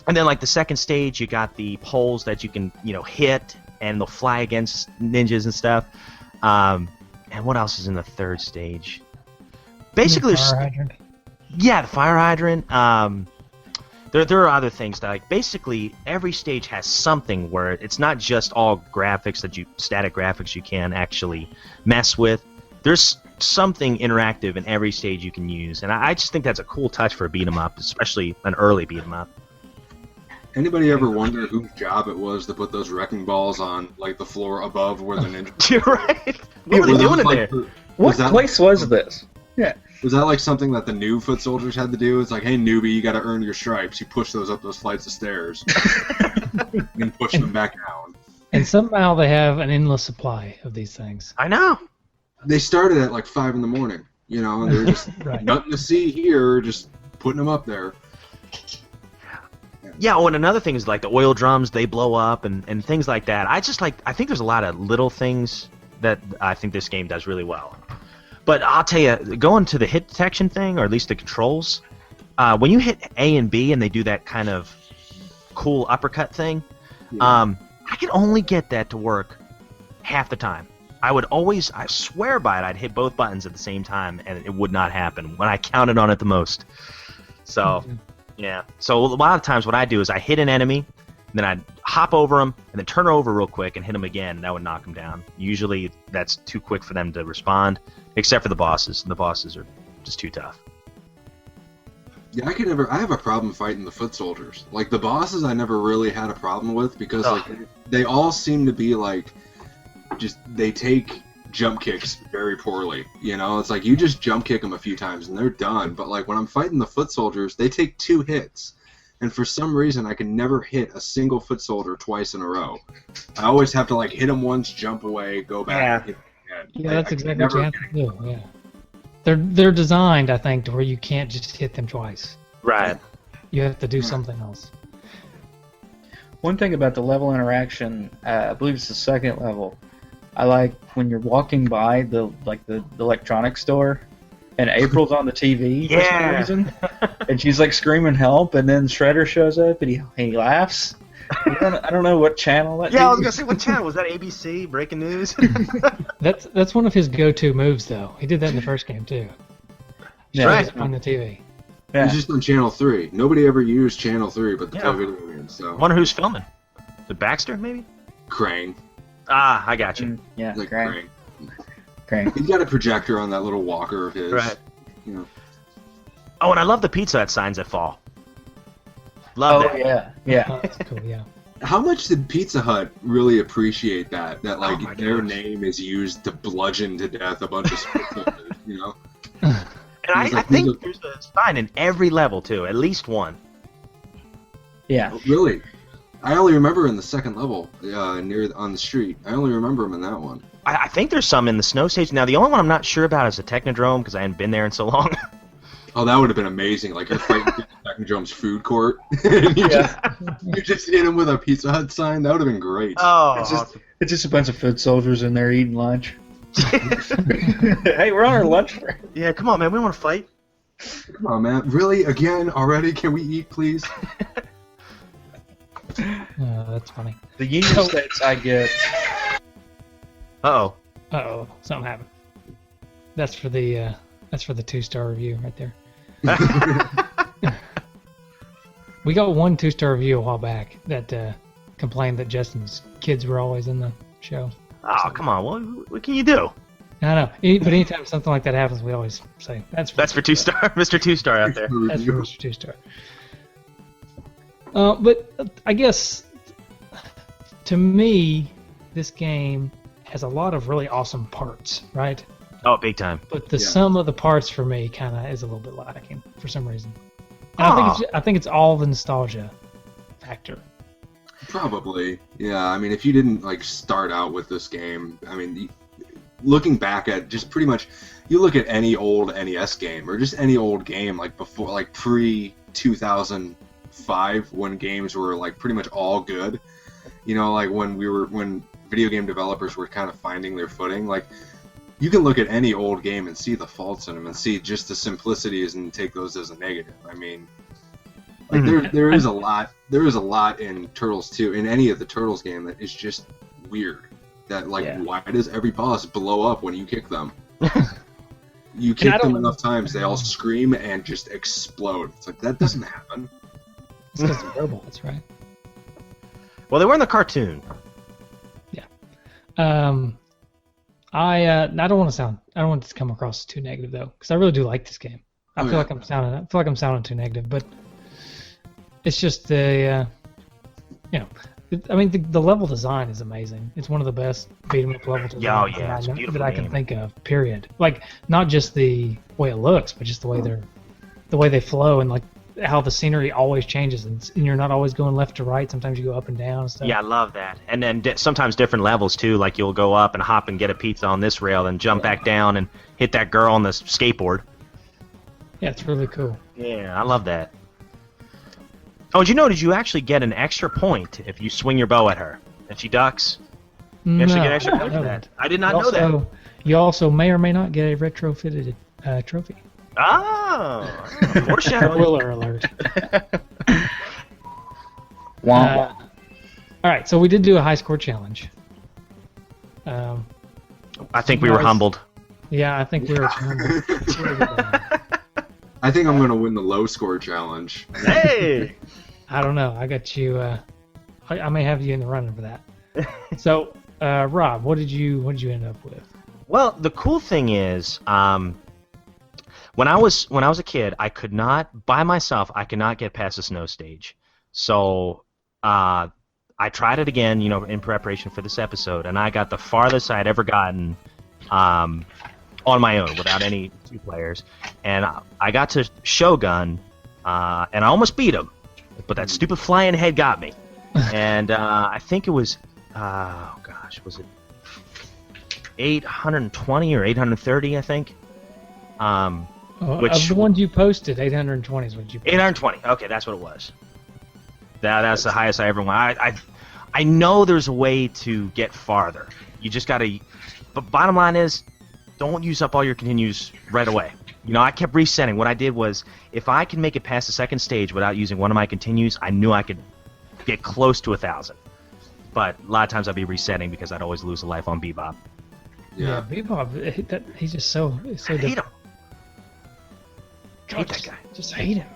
then, like, the second stage, you got the poles that you can, hit, and they'll fly against ninjas and stuff. And what else is in the third stage? Basically, the fire hydrant. Yeah, the fire hydrant. There are other things that, like, basically every stage has something where it's not just all graphics static graphics you can actually mess with. There's something interactive in every stage you can use, and I just think that's a cool touch for a beat 'em up, especially an early beat 'em up. Anybody ever wonder whose job it was to put those wrecking balls on, like, the floor above where the ninja? You're right. What were they doing in there? What place was this? Yeah. Was that like something that the new foot soldiers had to do? It's like, hey, newbie, you got to earn your stripes. You push those up those flights of stairs, and push them back down. And somehow they have an endless supply of these things. I know. They started at like 5 in the morning, and they're just Right. nothing to see here, just putting them up there. Yeah, and another thing is, like, the oil drums, they blow up and things like that. I think there's a lot of little things that I think this game does really well. But I'll tell you, going to the hit detection thing, or at least the controls, when you hit A and B and they do that kind of cool uppercut thing, I could only get that to work half the time. I swear by it, I'd hit both buttons at the same time, and it would not happen when I counted on it the most. So... Yeah. So a lot of times what I do is I hit an enemy, and then I'd hop over them, and then turn over real quick and hit them again, and that would knock them down. Usually that's too quick for them to respond, except for the bosses. The bosses are just too tough. Yeah, I have a problem fighting the foot soldiers. Like, the bosses I never really had a problem with, because like they all seem to be like, just, they take jump kicks very poorly. It's like you just jump kick them a few times and they're done. But like when I'm fighting the foot soldiers, they take 2 hits, and for some reason I can never hit a single foot soldier twice in a row. I always have to like hit them once, jump away, go back. And hit them again. Yeah, that's exactly what you have to do. Yeah, they're designed, I think, to where you can't just hit them twice. Right. You have to do something else. One thing about the level interaction, I believe it's the second level. I like when you're walking by the electronics store, and April's on the TV for some reason, and she's like screaming help, and then Shredder shows up and he laughs. I don't know what channel that. Yeah, I was gonna say, what channel was that? ABC Breaking News. That's one of his go-to moves, though. He did that in the first game too. Yeah, right. On the TV. Yeah. He's just on Channel 3. Nobody ever used Channel 3, but the video games. So. Wonder who's filming? The Baxter, maybe? Krang. Ah, I got you. Yeah, like Krang. He's got a projector on that little walker of his. Right. Oh, and I love the Pizza Hut signs that fall. Love that. Yeah. Oh, that's cool. Yeah. How much did Pizza Hut really appreciate that? That like their name is used to bludgeon to death a bunch of soldiers, And I think there's a sign in every level too, at least one. Yeah. Oh, really? I only remember in the second level, on the street. I only remember him in that one. I think there's some in the snow stage. Now, the only one I'm not sure about is the Technodrome, because I hadn't been there in so long. Oh, that would have been amazing. Like, you're fighting through the Technodrome's food court, and you just hit him with a Pizza Hut sign. That would have been great. Oh, it's just a bunch of foot soldiers in there eating lunch. Hey, we're on our lunch break. Yeah, come on, man. We don't want to fight. Come on, man. Really? Again? Already? Can we eat, please? Oh, that's funny. The Union States I get. Uh-oh, something happened. That's for the 2-star review right there. We got one 2-star review a while back that complained that Justin's kids were always in the show. Oh, come on. What can you do? I know. But anytime something like that happens, we always say, that's for 2-star. Mr. 2-star out there. That's for Mr. 2-star. But I guess, to me, this game has a lot of really awesome parts, right? Oh, big time. But the sum of the parts for me kind of is a little bit lacking for some reason. And I think it's all the nostalgia factor. Probably, yeah. I mean, if you didn't like start out with this game, I mean, looking back at just pretty much, you look at any old NES game or just any old game like before, like pre 2005, when games were like pretty much all good. You know, like when video game developers were kind of finding their footing, like you can look at any old game and see the faults in them and see just the simplicities and take those as a negative. I mean, like there is a lot in Turtles 2, in any of the Turtles game, that is just weird. That like, why does every boss blow up when you kick them? You kick them enough times, they all scream and just explode. It's like, that doesn't happen. It's because they're robots, right? Well, they were in the cartoon. Yeah. I don't want it to come across as too negative though, because I really do like this game. I feel like I'm sounding too negative, but it's just the the level design is amazing. It's one of the best beat 'em up level designs that I can think of. Period. Like, not just the way it looks, but just the way they flow, and like how the scenery always changes, and you're not always going left to right. Sometimes you go up and down and stuff. Yeah, I love that. And then sometimes different levels too. Like you'll go up and hop and get a pizza on this rail, then jump back down and hit that girl on the skateboard. Yeah, it's really cool. Yeah, I love that. Oh, did you actually get an extra point if you swing your bow at her and she ducks? You actually get an extra point for that. I did not know that. You also may or may not get a retrofitted trophy. Oh, foreshadowing. Spoiler alert. All right, so we did do a high score challenge. I think we were humbled. Yeah, I think we were humbled. I think I'm going to win the low score challenge. Hey! I don't know. I got you. I may have you in the running for that. So, Rob, what did you end up with? Well, the cool thing is, when I was a kid, I could not get past the snow stage. So I tried it again, in preparation for this episode, and I got the farthest I had ever gotten on my own without any two players. And I got to Shogun, and I almost beat him, but that stupid flying head got me. And I think it was, was it 820 or 830? I think. Of the ones you posted, 820 is what you posted. 820. Okay, that's what it was. That's the highest I ever went. I know there's a way to get farther. You just got to. But bottom line is, don't use up all your continues right away. I kept resetting. What I did was, if I can make it past the second stage without using one of my continues, I knew I could get close to 1,000. But a lot of times I'd be resetting because I'd always lose a life on Bebop. Yeah, Bebop. He's just so. I hate him. God, that guy. Just hate him.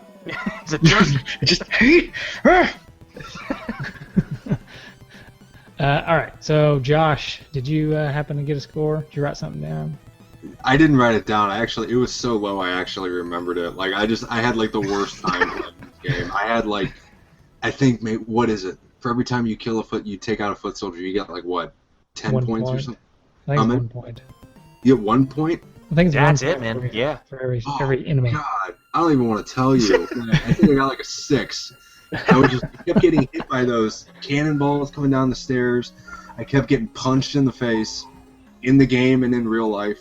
He's a jerk. Just hate. All right. So, Josh, did you happen to get a score? Did you write something down? I didn't write it down. It was so low. I actually remembered it. Like, I had like the worst time playing this game. I had like, I think, what is it? For every time you kill you take out a foot soldier, you get like what, 10 points or something? I think it's 1 point. You get 1 point? I think it's that's it, man. For every enemy. God, I don't even want to tell you. I think I got like a 6. I kept getting hit by those cannonballs coming down the stairs. I kept getting punched in the face, in the game and in real life.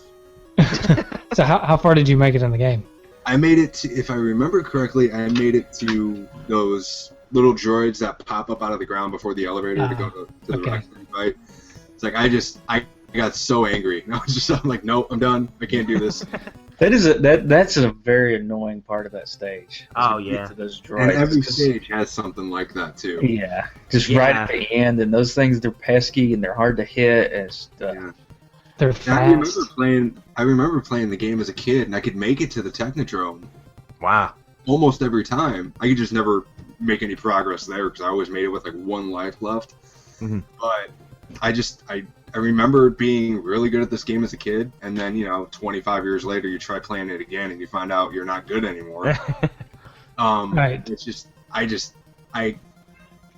So how far did you make it in the game? I made it to, if I remember correctly, I made it to those little droids that pop up out of the ground before the elevator to go to the wrestling fight. It's like I got so angry. And I'm like, no, I'm done. I can't do this. That's a very annoying part of that stage. Oh yeah. To those droids, and every stage has something like that too. Yeah, right at the end, and those things, they're pesky and they're hard to hit and stuff. Yeah. They're fast. I remember playing the game as a kid, and I could make it to the Technodrome. Wow. Almost every time. I could just never make any progress there because I always made it with like 1 life left. Mm-hmm. But I remember being really good at this game as a kid, and then 25 years later you try playing it again and you find out you're not good anymore. Right. It's just I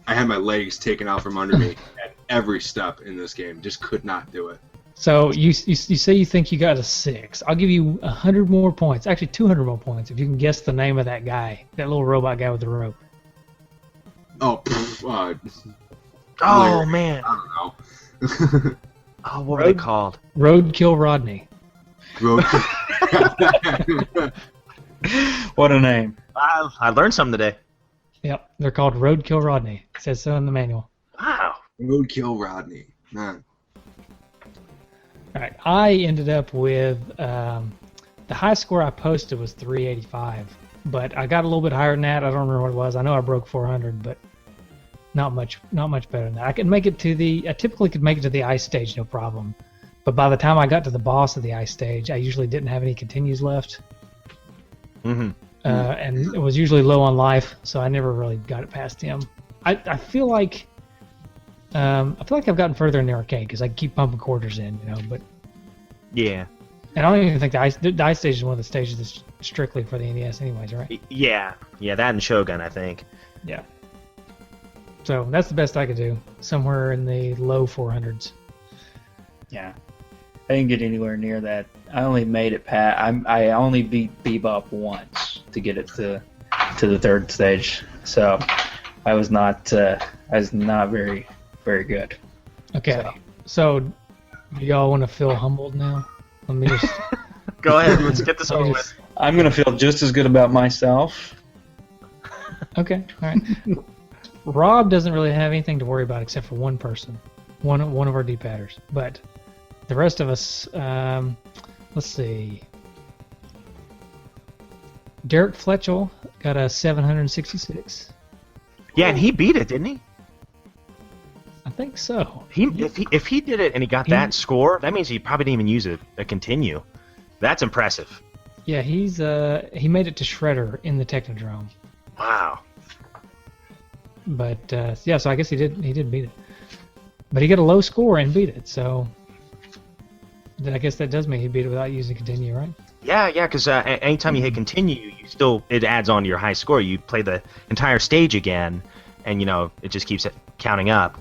had my legs taken out from under me at every step in this game. Just could not do it. So you say you think you got a 6. I'll give you 100 more points. Actually, 200 more points if you can guess the name of that guy, that little robot guy with the rope. Oh, oh man. I don't know. Oh, what were they called? Roadkill Rodney. What a name. I learned something today. Yep, they're called Roadkill Rodney. It says so in the manual. Wow. Roadkill Rodney. Man. All right, I ended up with the high score I posted was 385, but I got a little bit higher than that. I don't remember what it was. I know I broke 400, but not much better than that. I typically could make it to the ice stage, no problem. But by the time I got to the boss of the ice stage, I usually didn't have any continues left. Mm-hmm. And it was usually low on life, so I never really got it past him. I feel like I've gotten further in the arcade because I keep pumping quarters in, But yeah, and I don't even think the ice stage is one of the stages that's strictly for the NES, anyways, right? Yeah, that and Shogun, I think. Yeah. So that's the best I could do, somewhere in the low 400s. Yeah, I didn't get anywhere near that. I only made it I only beat Bebop once to get it to the third stage. So I was not very very good. Okay, so do y'all want to feel humbled now? Let me just go ahead. Let's get this over with. I'm gonna feel just as good about myself. Okay, all right. Rob doesn't really have anything to worry about except for one person, one of our D-padders. But the rest of us, let's see. Derek Fletchell got a 766. Yeah, and he beat it, didn't he? I think so. If he did it and he got that score, that means he probably didn't even use a continue. That's impressive. Yeah, he made it to Shredder in the Technodrome. Wow. But yeah, so I guess he did beat it. But he got a low score and beat it, so I guess that does mean he beat it without using continue, right? Yeah, because anytime you hit continue, it adds on to your high score. You play the entire stage again, and it just keeps it counting up.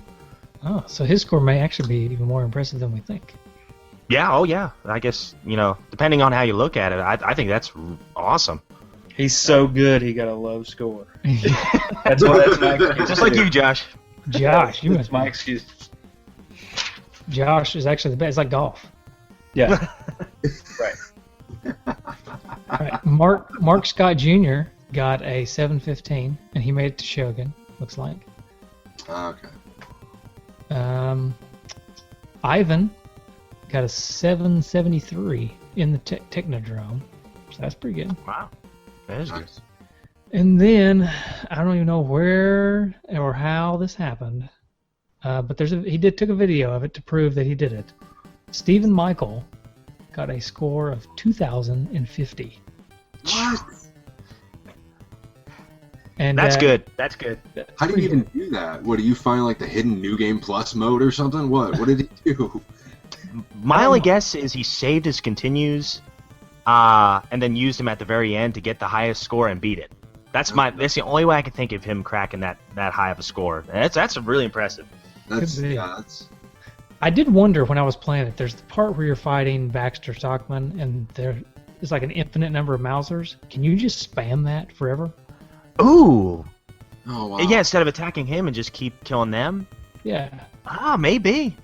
Oh, so his score may actually be even more impressive than we think. Yeah, oh yeah. I guess, depending on how you look at it, I think that's awesome. He's so good, he got a low score. That's my excuse. Just like you, Josh. Josh, you that's my excuse. Josh is actually the best. It's like golf. Yeah. Right. All right. Mark Scott Jr. got a 715, and he made it to Shogun, looks like. Okay. Ivan got a 773 in the Technodrome, so that's pretty good. Wow. That is good. And then, I don't even know where or how this happened, but he took a video of it to prove that he did it. Stephen Michael got a score of 2,050. What? And that's good. That's good. How do you even do that? What, do you find like the hidden New Game Plus mode or something? What did he do? My only guess is he saved his continues, and then used him at the very end to get the highest score and beat it. That's the only way I can think of him cracking that high of a score. That's really impressive. I did wonder when I was playing it. There's the part where you're fighting Baxter Stockman, and there's like an infinite number of Mausers. Can you just spam that forever? Ooh. Oh wow. Yeah, instead of attacking him and just keep killing them. Yeah. Maybe.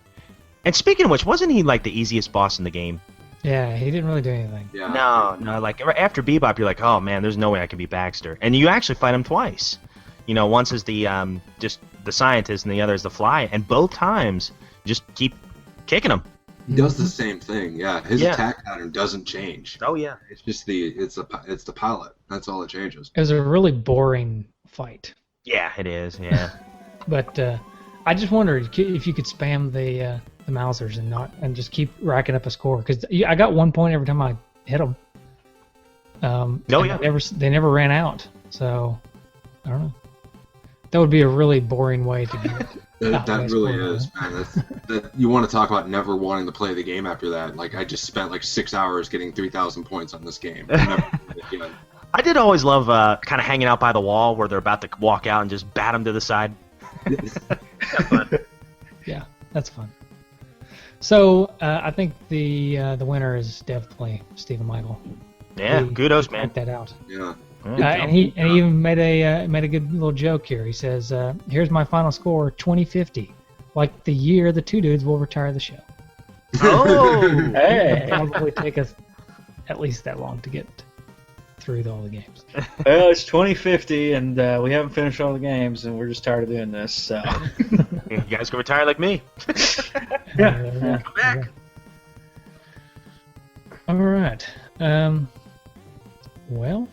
And speaking of which, wasn't he like the easiest boss in the game? Yeah, he didn't really do anything. Yeah. No. Like after Bebop, you're like, oh man, there's no way I can beat Baxter, and you actually fight him twice. Once is the just the scientist, and the other is the fly, and both times just keep kicking him. He does the same thing. Yeah, his attack pattern doesn't change. Oh yeah. It's just it's the pilot. That's all that changes. It was a really boring fight. Yeah, it is. Yeah. But I just wondered if you could spam the Mausers and just keep racking up a score, because I got 1 point every time I hit them. They never ran out. So I don't know. That would be a really boring way to do it. That really is, man. You want to talk about never wanting to play the game after that. Like, I just spent like 6 hours getting 3,000 points on this game. I did always love kind of hanging out by the wall where they're about to walk out and just bat them to the side. Yeah, that's fun. So I think the winner is definitely Stephen Michael. Yeah, kudos, man. Check that out. Yeah. And he even made a good little joke here. He says, "Here's my final score, 2050, like the year the two dudes will retire the show." Oh! Hey! It'll probably take us at least that long to get through all the games. Well, it's 2050, and we haven't finished all the games, and we're just tired of doing this, so... You guys can retire like me. Yeah. Come back. All right. Well,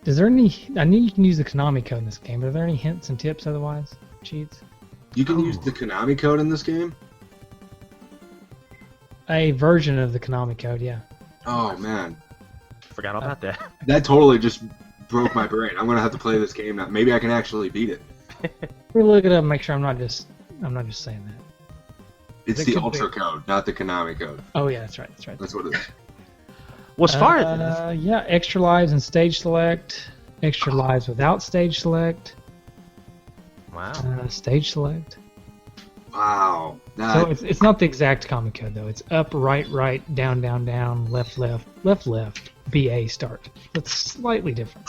is there any... I know you can use the Konami code in this game, but are there any hints and tips otherwise? Cheats? You can use the Konami code in this game? A version of the Konami code, yeah. Oh, man. Forgot all about that. That totally just broke my brain. I'm going to have to play this game now. Maybe I can actually beat it. We'll look it up and make sure I'm not just saying that. It's It the could Ultra be. code, not the Konami code. Oh, yeah, that's right. That's what it is. Well, as far as... Yeah, extra lives and stage select. Extra lives without stage select. Wow. Stage select. Wow. So it's not the exact comic code though. It's up, right, right, down, down, down, left, left, left, left. BA start. It's slightly different.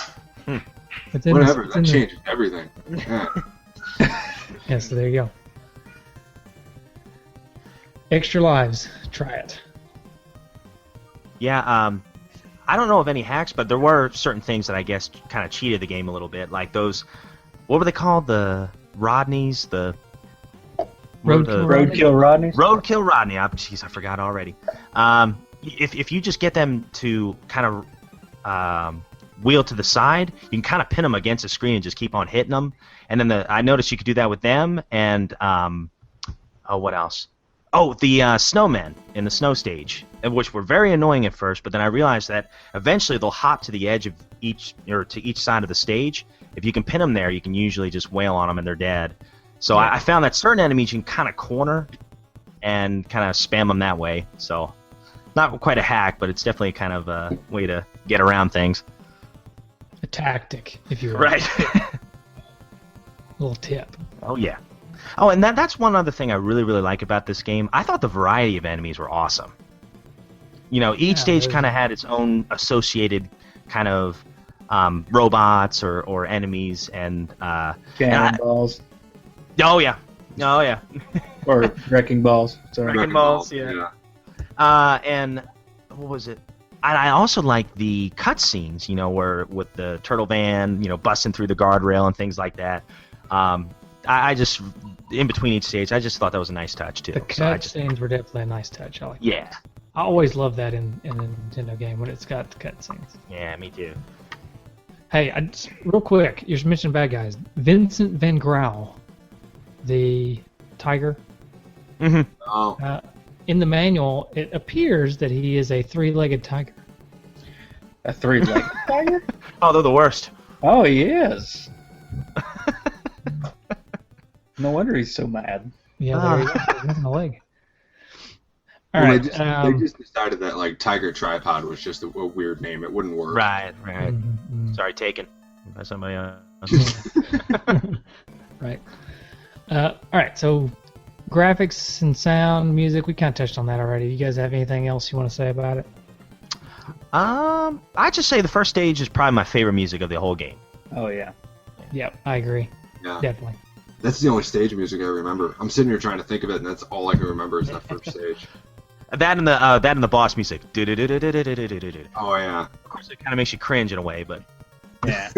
It's in Whatever. it's That in changes everything. Yeah. Yeah, so there you go. Extra lives. Try it. Yeah, I don't know of any hacks, but there were certain things that I guess kind of cheated the game a little bit. Like those... What were they called? The Rodneys? The... Roadkill Rodney? Roadkill Rodney. Jeez, I forgot already. If you just get them to kind of wheel to the side, you can kind of pin them against the screen and just keep on hitting them. And then I noticed you could do that with them. And what else? Oh, the snowmen in the snow stage, which were very annoying at first. But then I realized that eventually they'll hop to the edge of each side of the stage. If you can pin them there, you can usually just wail on them and they're dead. So I found that certain enemies you can kind of corner and kind of spam them that way. So not quite a hack, but it's definitely kind of a way to get around things. A tactic, if you will. Right. Little tip. Oh, yeah. Oh, and that's one other thing I really, really like about this game. I thought the variety of enemies were awesome. You know, each stage kind of had its own associated kind of robots or enemies and... Cannonballs. Oh, yeah. Oh, yeah. Or wrecking balls. Sorry. Wrecking balls, yeah. And what was it? I also like the cutscenes, you know, where with the turtle van, you know, busting through the guardrail and things like that. I just, in between each stage, I just thought that was a nice touch, too. The cutscenes were definitely a nice touch. I like that. Yeah. I always love that in a Nintendo game when it's got the cutscenes. Yeah, me too. Hey, real quick, you just mentioned bad guys. Vincent Van Grauw, the tiger. Mm-hmm. In the manual, it appears that he is a three-legged tiger. A three-legged tiger? Oh, they're the worst. Oh, he is. No wonder he's so mad. Yeah, there he is. He's missing a leg. All Well, right. they just decided that like Tiger Tripod was just a weird name. It wouldn't work. Right. Mm-hmm. Sorry, taken by somebody else. Right. All right, so graphics and sound, music, we kind of touched on that already. You guys have anything else you want to say about it? I'd just say the first stage is probably my favorite music of the whole game. Oh, yeah. Yep, I agree. Yeah. Definitely. That's the only stage music I remember. I'm sitting here trying to think of it, and that's all I can remember is that first stage. That and the boss music. Oh yeah. Of course, it kind of makes you cringe in a way, but yeah.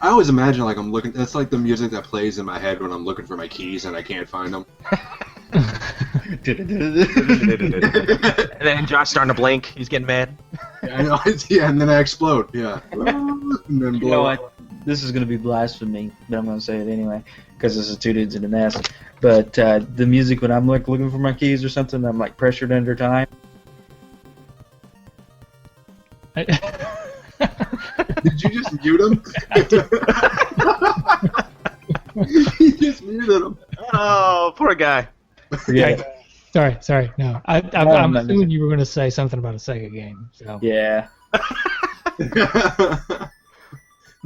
I always imagine like I'm looking. That's like the music that plays in my head when I'm looking for my keys and I can't find them. And then Josh starting to blink. He's getting mad. Yeah, I know. Yeah, and then I explode. Yeah. And then blow You know up. what? This is going to be blasphemy, but I'm going to say it anyway because this is two dudes in a nest. But the music when I'm like looking for my keys or something, I'm like pressured under time. Did you just mute him? You just muted him. Oh, poor guy. Yeah. Sorry. No, I'm assuming you were going to say something about a Sega game. So. Yeah.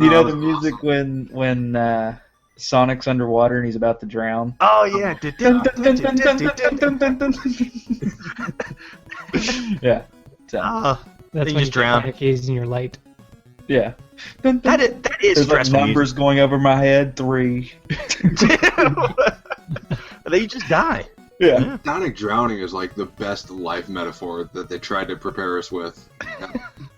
You know the music when Sonic's underwater and he's about to drown? Oh, yeah. Yeah. So. Oh, that's you when just drown. Your keys and you're late. Yeah. That is There's stressful. like numbers going over my head. 3. Then you just die. Yeah. Sonic drowning is like the best life metaphor that they tried to prepare us with.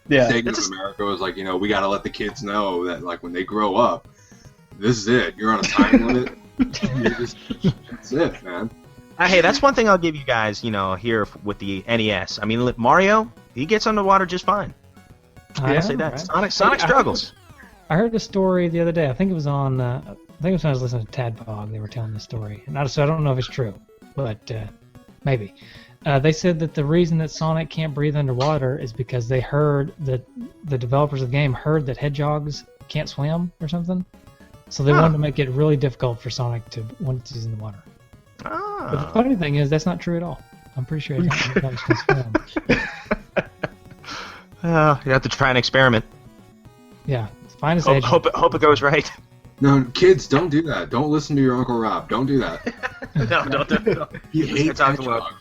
Yeah. Sega of America was like, we got to let the kids know that, like, when they grow up, this is it. You're on a time limit. That's it, man. Hey, that's one thing I'll give you guys, here with the NES. I mean, Mario, he gets underwater just fine. I'll say that. Right. Sonic struggles. I heard a story the other day. I think it was on. I think it was when I was listening to Tadpog. They were telling the story, and so I don't know if it's true, but maybe. They said that the reason that Sonic can't breathe underwater is because they heard that the developers of the game heard that hedgehogs can't swim or something, so they wanted to make it really difficult for Sonic to when he's in the water. But the funny thing is, that's not true at all. I'm pretty sure hedgehogs can swim. You have to try an experiment. Yeah, find us hope it goes right. No, kids, don't do that. Don't listen to your Uncle Rob. Don't do that. No, don't. He hates hedgehogs.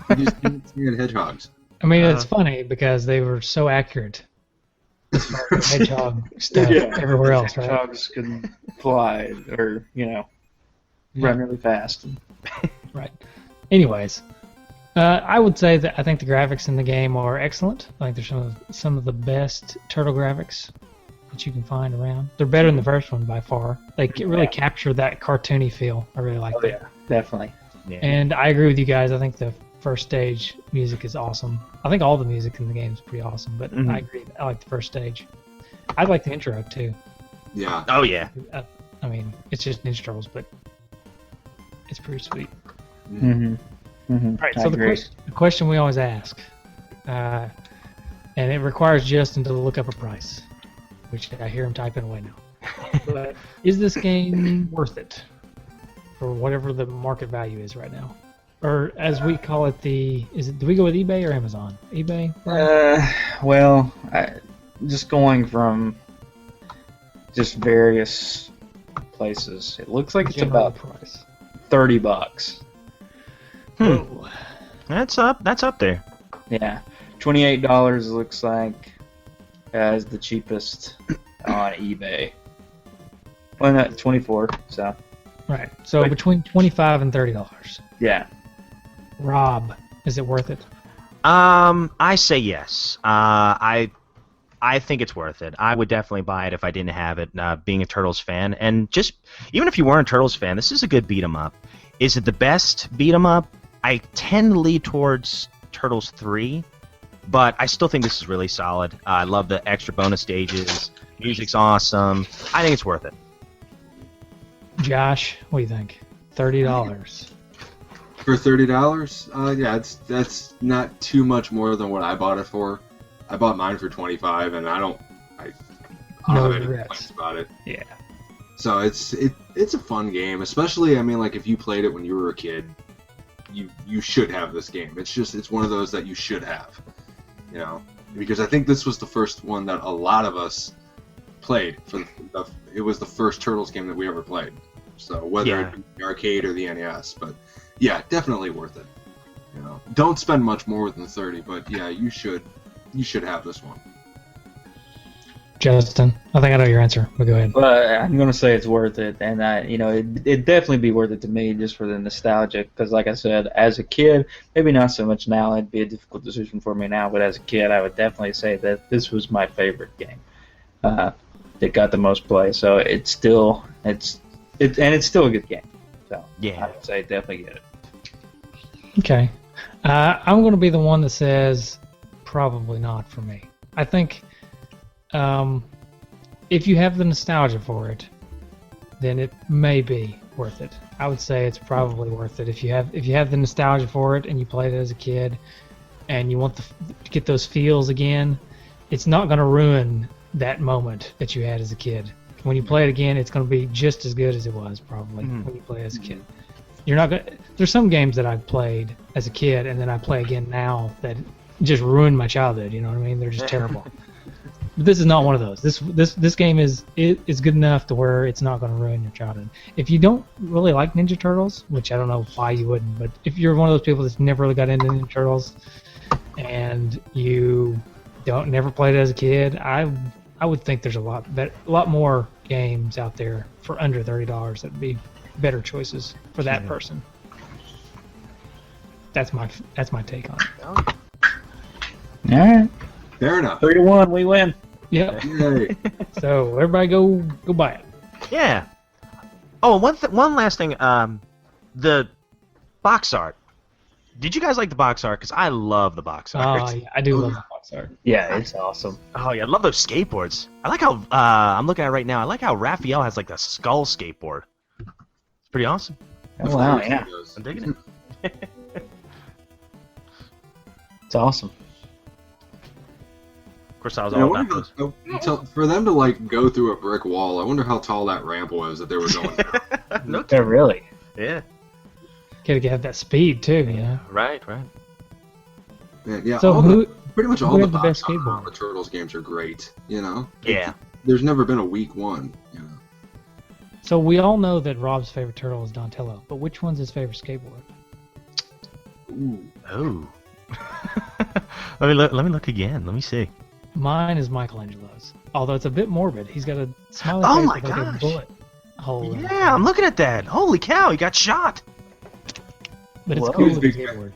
He just can't stand hedgehogs. I mean, it's funny because they were so accurate. As far as hedgehog stuff everywhere else, right? Hedgehogs can fly or, run really fast. Right. Anyways, I would say that I think the graphics in the game are excellent. I think they're some of the best turtle graphics that you can find around. They're better than the first one by far. They really capture that cartoony feel. I really like that. Yeah, definitely. Yeah. And I agree with you guys. I think the first stage music is awesome. I think all the music in the game is pretty awesome, but I agree. I like the first stage. I like the intro too. Yeah. Oh yeah. I mean, it's just Ninja Turtles, but it's pretty sweet. Mm-hmm. Mm-hmm. All right. So the question we always ask, and it requires Justin to look up a price, which I hear him typing away now. But is this game worth it for whatever the market value is right now? Or as we call it, do we go with eBay or Amazon? eBay? Well, just going from just various places, it looks like it's about $30. That's up there. Yeah, $28 looks like as the cheapest on eBay. Well, not 24. So. Right. So between $25 and $30. Yeah. Rob, is it worth it? I say yes. I think it's worth it. I would definitely buy it if I didn't have it. Being a Turtles fan, and just even if you weren't a Turtles fan, this is a good beat 'em up. Is it the best beat 'em up? I tend to lead towards Turtles 3, but I still think this is really solid. I love the extra bonus stages. Music's awesome. I think it's worth it. Josh, what do you think? $30. For $30? Yeah, that's not too much more than what I bought it for. I bought mine for $25, and I don't have any complaints about it. Yeah. So it's a fun game, especially like if you played it when you were a kid, you should have this game. It's one of those that you should have, because I think this was the first one that a lot of us played. It was the first Turtles game that we ever played. So whether it be the arcade or the NES, but yeah, definitely worth it. Don't spend much more than $30, but yeah, you should have this one. Justin, I think I know your answer, but go ahead. Well, I'm going to say it's worth it, and it'd definitely be worth it to me just for the nostalgia, because like I said, as a kid, maybe not so much now, it'd be a difficult decision for me now, but as a kid, I would definitely say that this was my favorite game that got the most play, so it's still a good game, so I would say definitely get it. Okay. I'm going to be the one that says probably not for me. I think if you have the nostalgia for it, then it may be worth it. I would say it's probably worth it if you have the nostalgia for it and you played it as a kid and you want to get those feels again. It's not going to ruin that moment that you had as a kid. When you play it again, it's going to be just as good as it was probably when you play it as a kid. You're not going. There's some games that I played as a kid and then I play again now that just ruined my childhood. You know what I mean? They're just terrible. But this is not one of those. This game is good enough to where it's not going to ruin your childhood. If you don't really like Ninja Turtles, which I don't know why you wouldn't, but if you're one of those people that's never really got into Ninja Turtles and you never played it as a kid, I would think there's a lot more games out there for under $30 that would be better choices for that person. That's my take on it. All right. Fair enough. 3-1, we win. Yep. Yay. So everybody go buy it. Yeah. Oh, one last thing. The box art. Did you guys like the box art? Because I love the box art. Oh, yeah, I do love the box art. Yeah, it's awesome. Oh, yeah, I love those skateboards. I like how, I'm looking at it right now, I like how Raphael has, like, the skull skateboard. It's pretty awesome. Oh, wow, yeah. I'm digging it. It's awesome. Of course, I was Yeah, I all wonder about those. for them to like go through a brick wall, I wonder how tall that ramp was that they were going down. No Yeah, really. Yeah. Gotta have that speed too, you know. Right. Yeah, So pretty much all who the had the best box art skateboard? on the Turtles games are great. You know. Yeah. There's never been a weak one. You know. So we all know that Rob's favorite turtle is Donatello, but which one's his favorite skateboard? Ooh. Oh. Let me look again. Let me see. Mine is Michelangelo's. Although it's a bit morbid. He's got a smiley Oh face my with like a gosh. bullet hole in it. Yeah, I'm looking at that. Holy cow, he got shot. But it's Whoa. cool He's with a his big skateboard.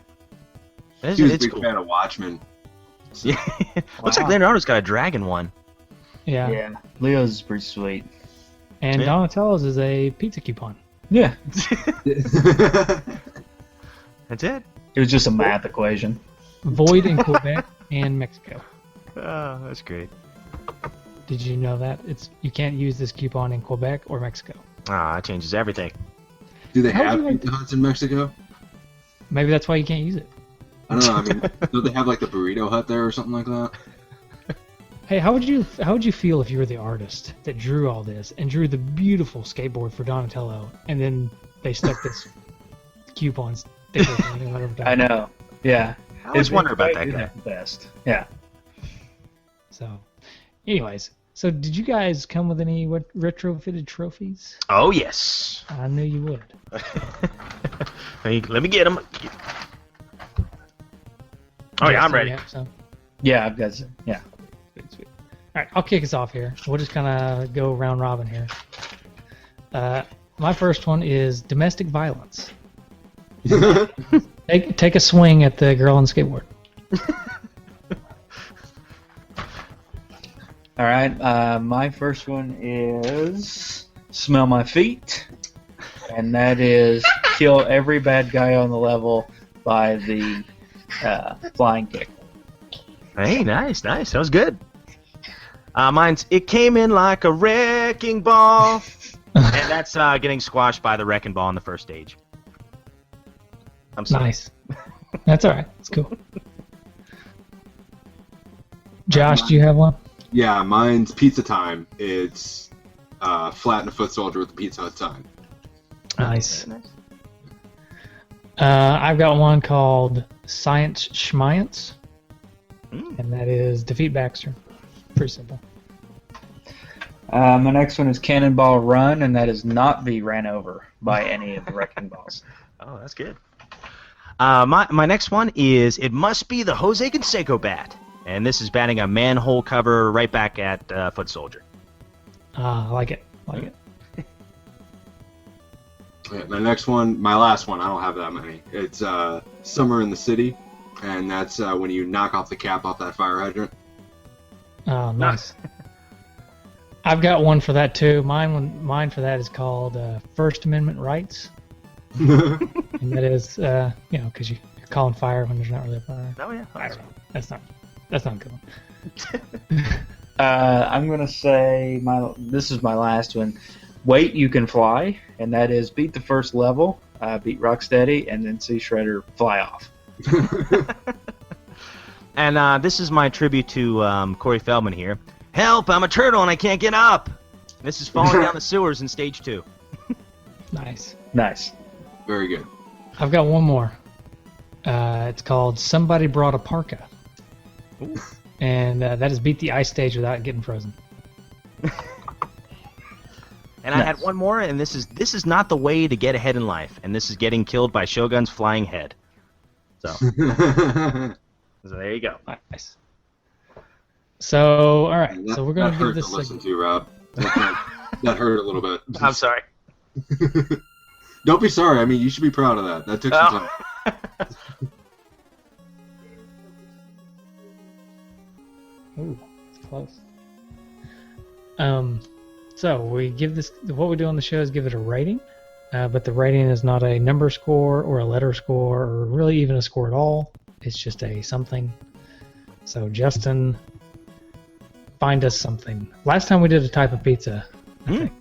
He was a It's big cool. fan of Watchmen. Yeah. Looks like Leonardo's got a dragon one. Yeah. Yeah, Leo's is pretty sweet. And Yeah. Donatello's is a pizza coupon. Yeah. That's it. It was just a math equation. Void in Quebec and Mexico. Oh, that's great. Did you know that? You can't use this coupon in Quebec or Mexico. Ah, that changes everything. Do they How'd have you like Pizza Huts in Mexico? Maybe that's why you can't use it. I don't know. I mean, do they have like the Burrito Hut there or something like that? Hey, how would you feel if you were the artist that drew all this and drew the beautiful skateboard for Donatello, and then they stuck this coupon sticker thing over top? I know. Yeah. I always wonder about that guy. The best. Yeah. So, anyways, so did you guys come with any retrofitted trophies? Oh, yes. I knew you would. Let me get him. Oh, yeah, I'm ready. Yeah, I've got some. Yeah. Sweet. All right, I'll kick us off here. We'll just kind of go round robin here. My first one is domestic violence. Take a swing at the girl on the skateboard. All right. My first one is smell my feet, and that is kill every bad guy on the level by the flying kick. Hey, nice. That was good. Mine's it came in like a wrecking ball, and that's getting squashed by the wrecking ball in the first stage. I'm sorry. Nice. That's all right. It's cool. Josh, do you have one? Yeah, mine's Pizza Time. It's flatten a foot soldier with the Pizza Hut sign. Nice. I've got one called Science Schmiance, and that is defeat Baxter. Pretty simple. My next one is Cannonball Run, and that is not be ran over by any of the wrecking balls. Oh, that's good. My next one is it must be the Jose Canseco bat, and this is batting a manhole cover right back at foot soldier. I like it. Yeah, my next one, my last one, I don't have that many. It's Summer in the City, and that's when you knock off the cap off that fire hydrant. Oh, nice. I've got one for that too. Mine for that is called First Amendment rights, and that is because you're calling fire when there's not really a fire. Oh yeah, I don't know. That's not a good one. I'm gonna say this is my last one. Wait, you can fly, and that is beat the first level, beat Rocksteady, and then see Shredder fly off. And this is my tribute to Corey Feldman here. Help! I'm a turtle and I can't get up. This is falling down the sewers in stage 2. Nice. Very good. I've got one more. It's called Somebody Brought a Parka. Ooh. And that is beat the ice stage without getting frozen. And I had one more, and this is not the way to get ahead in life, and this is getting killed by Shogun's flying head. So there you go. Nice. So, all right. That, so we're going to to give this. Listen to Rob. That hurt a little bit. I'm sorry. Don't be sorry. I mean, you should be proud of that. That took some time. Ooh, it's close. So we give this. What we do on the show is give it a rating, but the rating is not a number score or a letter score or really even a score at all. It's just a something. So Justin, find us something. Last time we did a type of pizza. I think.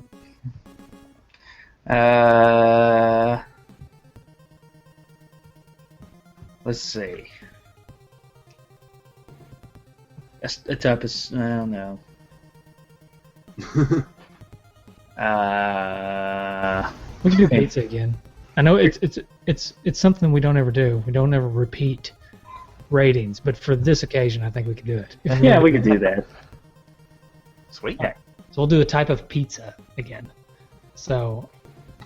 Let's see. A type of I don't know. We can do pizza again. I know it's something we don't ever do. We don't ever repeat ratings, but for this occasion, I think we can do it. Yeah, we could do that. Sweet. Okay. So we'll do a type of pizza again. So,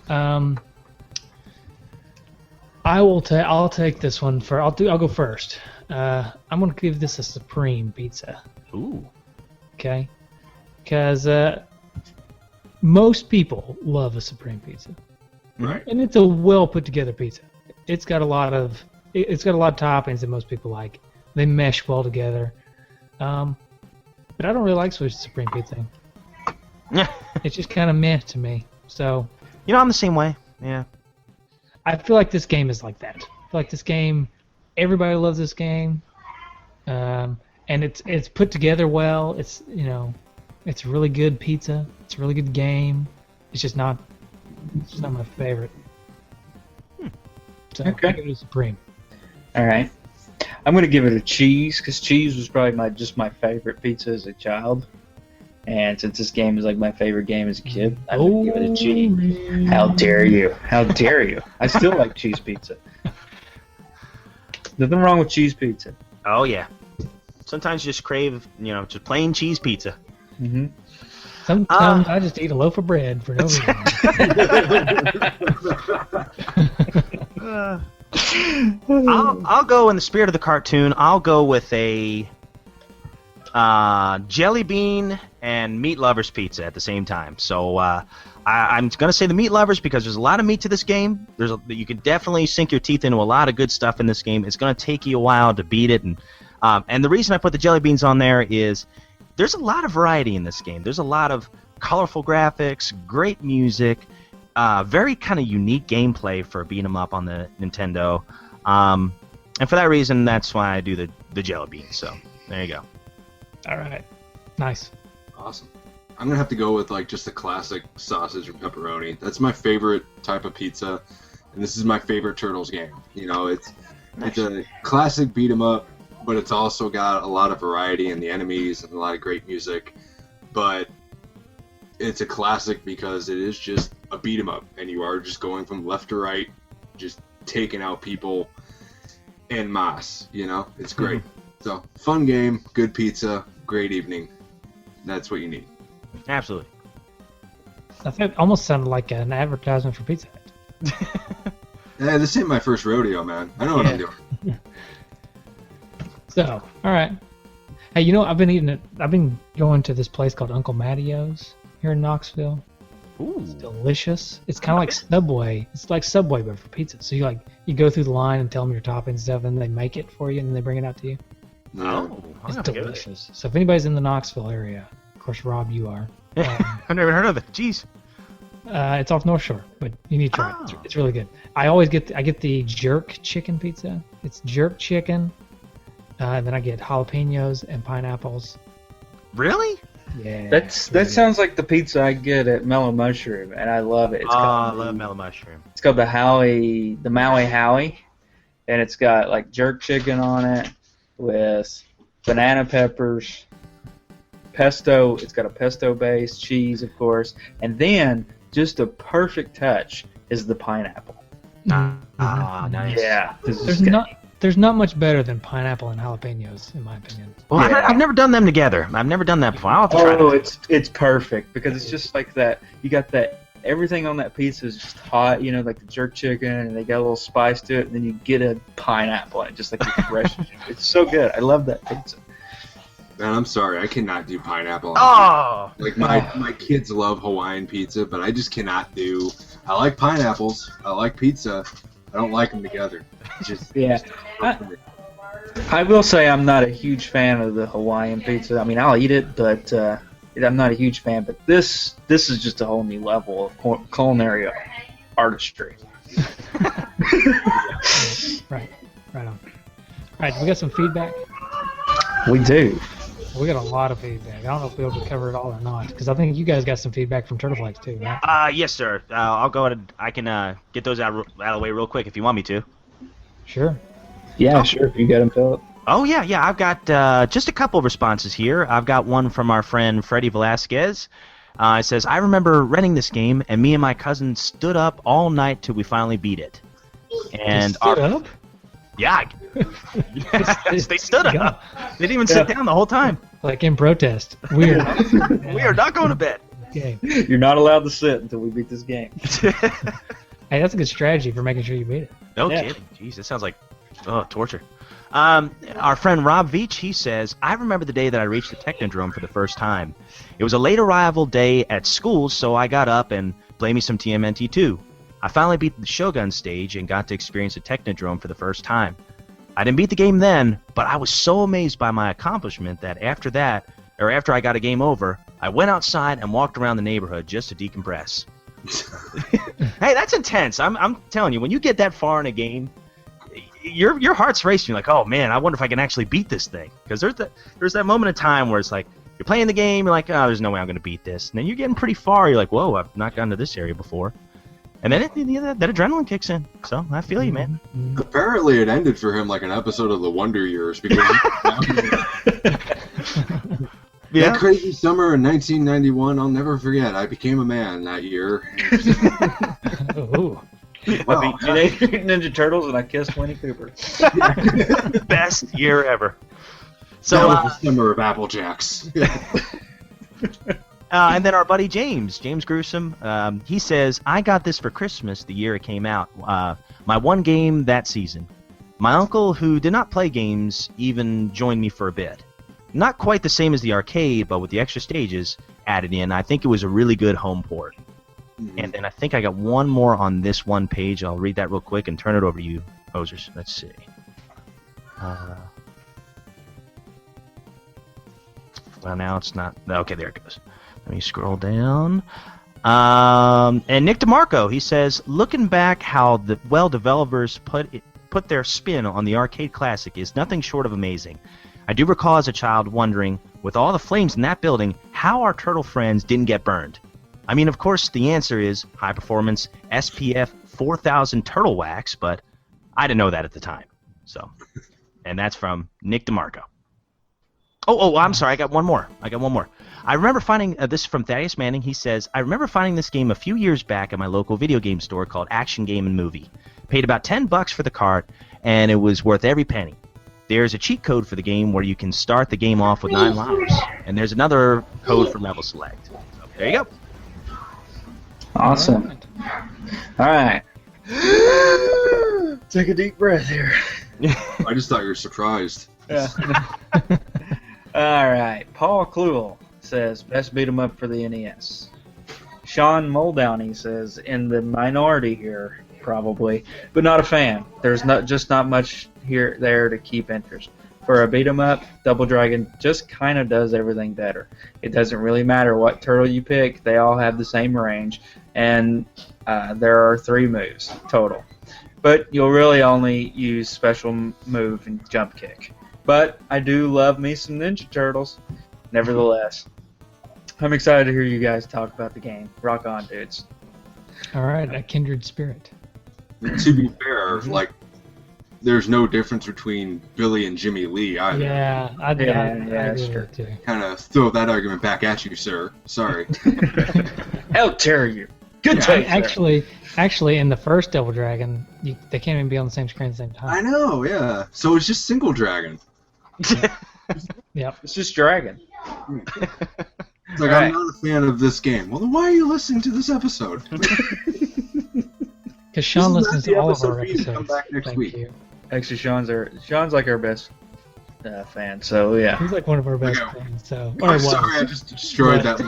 I'll take this one for. I'll go first. I'm gonna give this a supreme pizza. Ooh. Okay. Because most people love a supreme pizza. Right. And it's a well put together pizza. It's got a lot of toppings that most people like. They mesh well together. But I don't really like Swiss supreme pizza. It's just kind of meh to me. So. I'm the same way. Yeah. I feel like this game is like that. I feel like this game, everybody loves this game, and it's put together well. It's it's really good pizza. It's a really good game. It's just not my favorite. So Okay. I give it a supreme. All right. I'm gonna give it a cheese because cheese was probably my favorite pizza as a child, and since this game is like my favorite game as a kid, I'm gonna give it a cheese. How dare you? How dare you? I still like cheese pizza. Nothing wrong with cheese pizza. Oh yeah. Sometimes you just crave, just plain cheese pizza. Mm-hmm. Sometimes I just eat a loaf of bread for no reason. I'll go in the spirit of the cartoon. I'll go with a jelly bean and meat lovers pizza at the same time. So I'm going to say the meat lovers because there's a lot of meat to this game. You can definitely sink your teeth into a lot of good stuff in this game. It's going to take you a while to beat it, and the reason I put the jelly beans on there is there's a lot of variety in this game. There's a lot of colorful graphics, great music, very kind of unique gameplay for beat 'em up on the Nintendo. And for that reason, that's why I do the jelly beans. So there you go. All right. Nice. Awesome. I'm gonna have to go with just a classic sausage or pepperoni. That's my favorite type of pizza, and this is my favorite Turtles game. It's a classic beat 'em up, but it's also got a lot of variety in the enemies and a lot of great music. But it's a classic because it is just a beat 'em up, and you are just going from left to right, just taking out people en masse. It's great. So fun game, good pizza, great evening. That's what you need. Absolutely. I think it almost sounded like an advertisement for Pizza Hut. Yeah, this ain't my first rodeo, man. I know what I'm doing. So, all right. Hey, I've been going to this place called Uncle Mattio's here in Knoxville. Ooh. It's delicious. It's kind of like Subway. It's like Subway, but for pizza. So you go through the line and tell them your toppings and stuff, and they make it for you, and then they bring it out to you. No. It's delicious. So if anybody's in the Knoxville area, of course, Rob, you are. I've never heard of it. Jeez. It's off North Shore, but you need to try it. It's really good. I get the jerk chicken pizza. It's jerk chicken, and then I get jalapenos and pineapples. Really? Yeah. That sounds like the pizza I get at Mellow Mushroom, and I love it. I love Mellow Mushroom. It's called the Maui Howie, and it's got jerk chicken on it with banana peppers, pesto. It's got a pesto base, cheese, of course, and then just a perfect touch is the pineapple. Nice. Yeah. There's not much better than pineapple and jalapenos, in my opinion. Well, I've never done them together. I've never done that before. I'll have to try that. It's perfect because it's just like that. You got that. Everything on that pizza is just hot, like the jerk chicken, and they got a little spice to it, and then you get a pineapple, and it just refreshes you. It's so good. I love that pizza. Man, I'm sorry, I cannot do pineapple. Oh! My kids love Hawaiian pizza, but I just cannot do. I like pineapples. I like pizza. I don't like them together. It's just yeah. I will say I'm not a huge fan of the Hawaiian pizza. I mean, I'll eat it, but I'm not a huge fan. But this is just a whole new level of culinary artistry. Right on. All right, we got some feedback. We do. We got a lot of feedback. I don't know if we'll be able to cover it all or not, because I think you guys got some feedback from Turtleflex too, right? Yes, sir. I'll go ahead. I can get those out of the way real quick if you want me to. Sure. Yeah, sure. If you got them, Philip. Oh, yeah. I've got just a couple of responses here. I've got one from our friend Freddie Velasquez. It says, I remember renting this game, and me and my cousin stood up all night till we finally beat it. And stood up? Yeah. Yes, they stood up. They didn't even sit down the whole time. Like in protest. We are not going to bed. Okay. You're not allowed to sit until we beat this game. Hey, that's a good strategy for making sure you beat it. No kidding. Jeez, that sounds like torture. Our friend Rob Veach, he says, I remember the day that I reached the Technodrome for the first time. It was a late arrival day at school, so I got up and played me some TMNT 2. I finally beat the Shogun stage and got to experience the Technodrome for the first time. I didn't beat the game then, but I was so amazed by my accomplishment that after I got a game over, I went outside and walked around the neighborhood just to decompress. Hey, that's intense. I'm telling you, when you get that far in a game, your heart's racing. You're like, oh man, I wonder if I can actually beat this thing. Because there's that moment in time where it's like you're playing the game, you're like, oh, there's no way I'm going to beat this. And then you're getting pretty far. You're like, whoa, I've not gotten to this area before. And then that adrenaline kicks in. So I feel you, man. Apparently, it ended for him like an episode of The Wonder Years because that crazy summer in 1991, I'll never forget. I became a man that year. Ooh. Wow. I beat Teenage Mutant Ninja Turtles and I kissed Winnie Cooper. Best year ever. So that was the summer of Apple Jacks. And then our buddy James Gruesome, he says, I got this for Christmas the year it came out. My one game that season. My uncle, who did not play games, even joined me for a bit. Not quite the same as the arcade, but with the extra stages added in, I think it was a really good home port. Mm-hmm. And then I think I got one more on this one page. I'll read that real quick and turn it over to you, Hosers. Let's see. Well, now it's not. Okay, there it goes. Let me scroll down. And Nick DeMarco, he says, looking back how the developers put their spin on the arcade classic is nothing short of amazing. I do recall as a child wondering, with all the flames in that building, how our turtle friends didn't get burned. I mean, of course, the answer is high-performance SPF 4000 turtle wax, but I didn't know that at the time. So, and that's from Nick DeMarco. Oh, I'm sorry. I got one more. I remember finding this from Thaddeus Manning. He says, I remember finding this game a few years back at my local video game store called Action Game and Movie. Paid about $10 for the cart, and it was worth every penny. There's a cheat code for the game where you can start the game off with 9 lives, and there's another code for level select. So, there you go. Awesome. All right. Take a deep breath here. I just thought you were surprised. Yeah. All right. Paul Kluel says, best beat 'em up for the NES. Sean Muldowney says, in the minority here, probably, but not a fan. There's not much there to keep interest. For a beat 'em up, Double Dragon just kind of does everything better. It doesn't really matter what turtle you pick. They all have the same range, and there are 3 moves total. But you'll really only use special move and jump kick. But I do love me some Ninja Turtles, nevertheless. I'm excited to hear you guys talk about the game. Rock on, dudes. All right, a kindred spirit. To be fair, like, there's no difference between Billy and Jimmy Lee either. Yeah, I agree sure. too. Kind of throw that argument back at you, sir. Sorry. How dare you? Good take, Actually, in the first Double Dragon, they can't even be on the same screen at the same time. I know, yeah. So it's just single dragon. Yep. It's just dragon. It's like, I'm not a fan of this game. Well, then why are you listening to this episode? Because Sean listens to all of our episodes. Come back next week. You. Actually, Sean's like our best fan, so yeah. He's like one of our best fans. So. I'm sorry, I just destroyed that.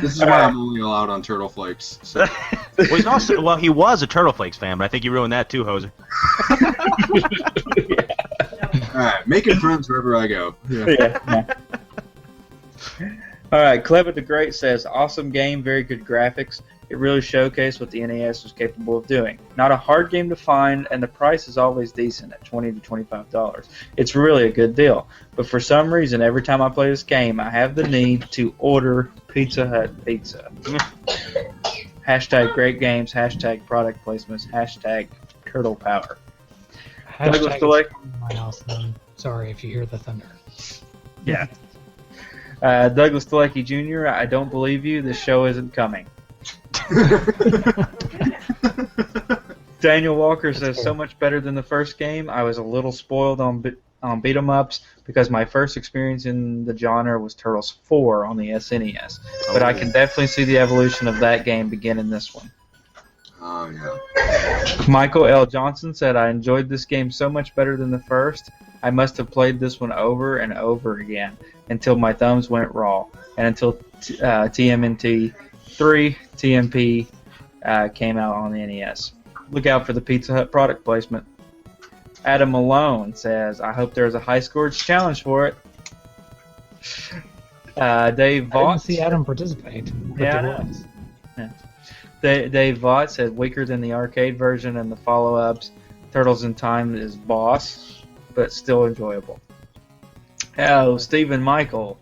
This is why I'm only allowed on Turtle Flakes. So. He was a Turtle Flakes fan, but I think you ruined that too, Hoser. Alright, making friends wherever I go. Yeah. Alright, Clever the Great says, awesome game, very good graphics. It really showcased what the NES was capable of doing. Not a hard game to find, and the price is always decent at $20 to $25. It's really a good deal. But for some reason, every time I play this game, I have the need to order Pizza Hut pizza. Hashtag great games, hashtag product placements, hashtag turtle power. Hashtag it's my house, then. Sorry if you hear the thunder. Yeah. Douglas Delecki Jr., I don't believe you. This show isn't coming. Daniel Walker says, so much better than the first game. I was a little spoiled on beat 'em ups because my first experience in the genre was Turtles 4 on the SNES. But I can definitely see the evolution of that game begin in this one. Oh, yeah. Michael L. Johnson said, I enjoyed this game so much better than the first. I must have played this one over and over again until my thumbs went raw, and until TMNT 3 TMP came out on the NES. Look out for the Pizza Hut product placement. Adam Malone says, I hope there's a high scores challenge for it. Dave Vaught. I didn't see Adam participate. But Yeah, there was. Yeah. Dave Vaught said, weaker than the arcade version and the follow-ups. Turtles in Time is boss, but still enjoyable. Oh, Stephen Michael.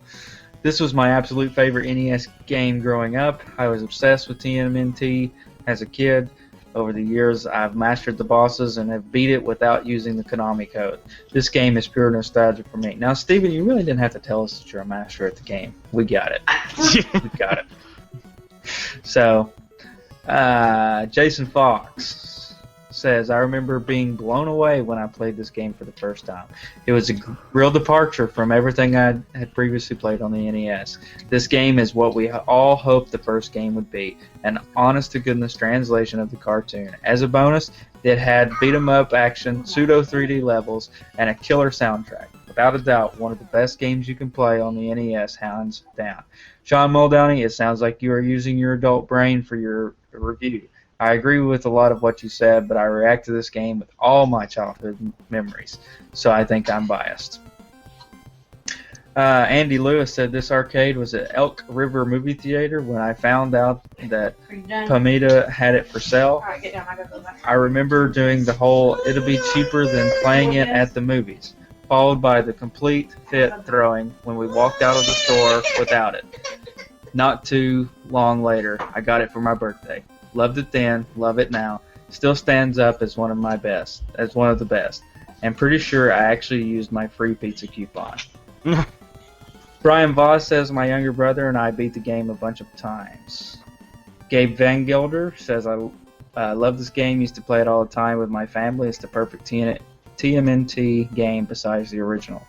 This was my absolute favorite NES game growing up. I was obsessed with TMNT as a kid. Over the years, I've mastered the bosses and have beat it without using the Konami code. This game is pure nostalgia for me. Now, Steven, you really didn't have to tell us that you're a master at the game. We got it. We got it. So, Jason Fox says, I remember being blown away when I played this game for the first time. It was a real departure from everything I had previously played on the NES. This game is what we all hoped the first game would be, an honest-to-goodness translation of the cartoon. As a bonus, it had beat-em-up action, pseudo 3D levels, and a killer soundtrack. Without a doubt, one of the best games you can play on the NES, hands down. Sean Muldowney, it sounds like you are using your adult brain for your review. I agree with a lot of what you said, but I react to this game with all my childhood memories, so I think I'm biased. Andy Lewis said this arcade was at Elk River Movie Theater when I found out that Pamita had it for sale. I remember doing the whole it'll be cheaper than playing it at the movies, followed by the complete fit throwing when we walked out of the store without it. Not too long later, I got it for my birthday. Loved it then, love it now. Still stands up as one of the best. And pretty sure I actually used my free pizza coupon. Brian Voss says my younger brother and I beat the game a bunch of times. Gabe Van Gelder says I love this game, used to play it all the time with my family. It's the perfect TMNT game besides the original.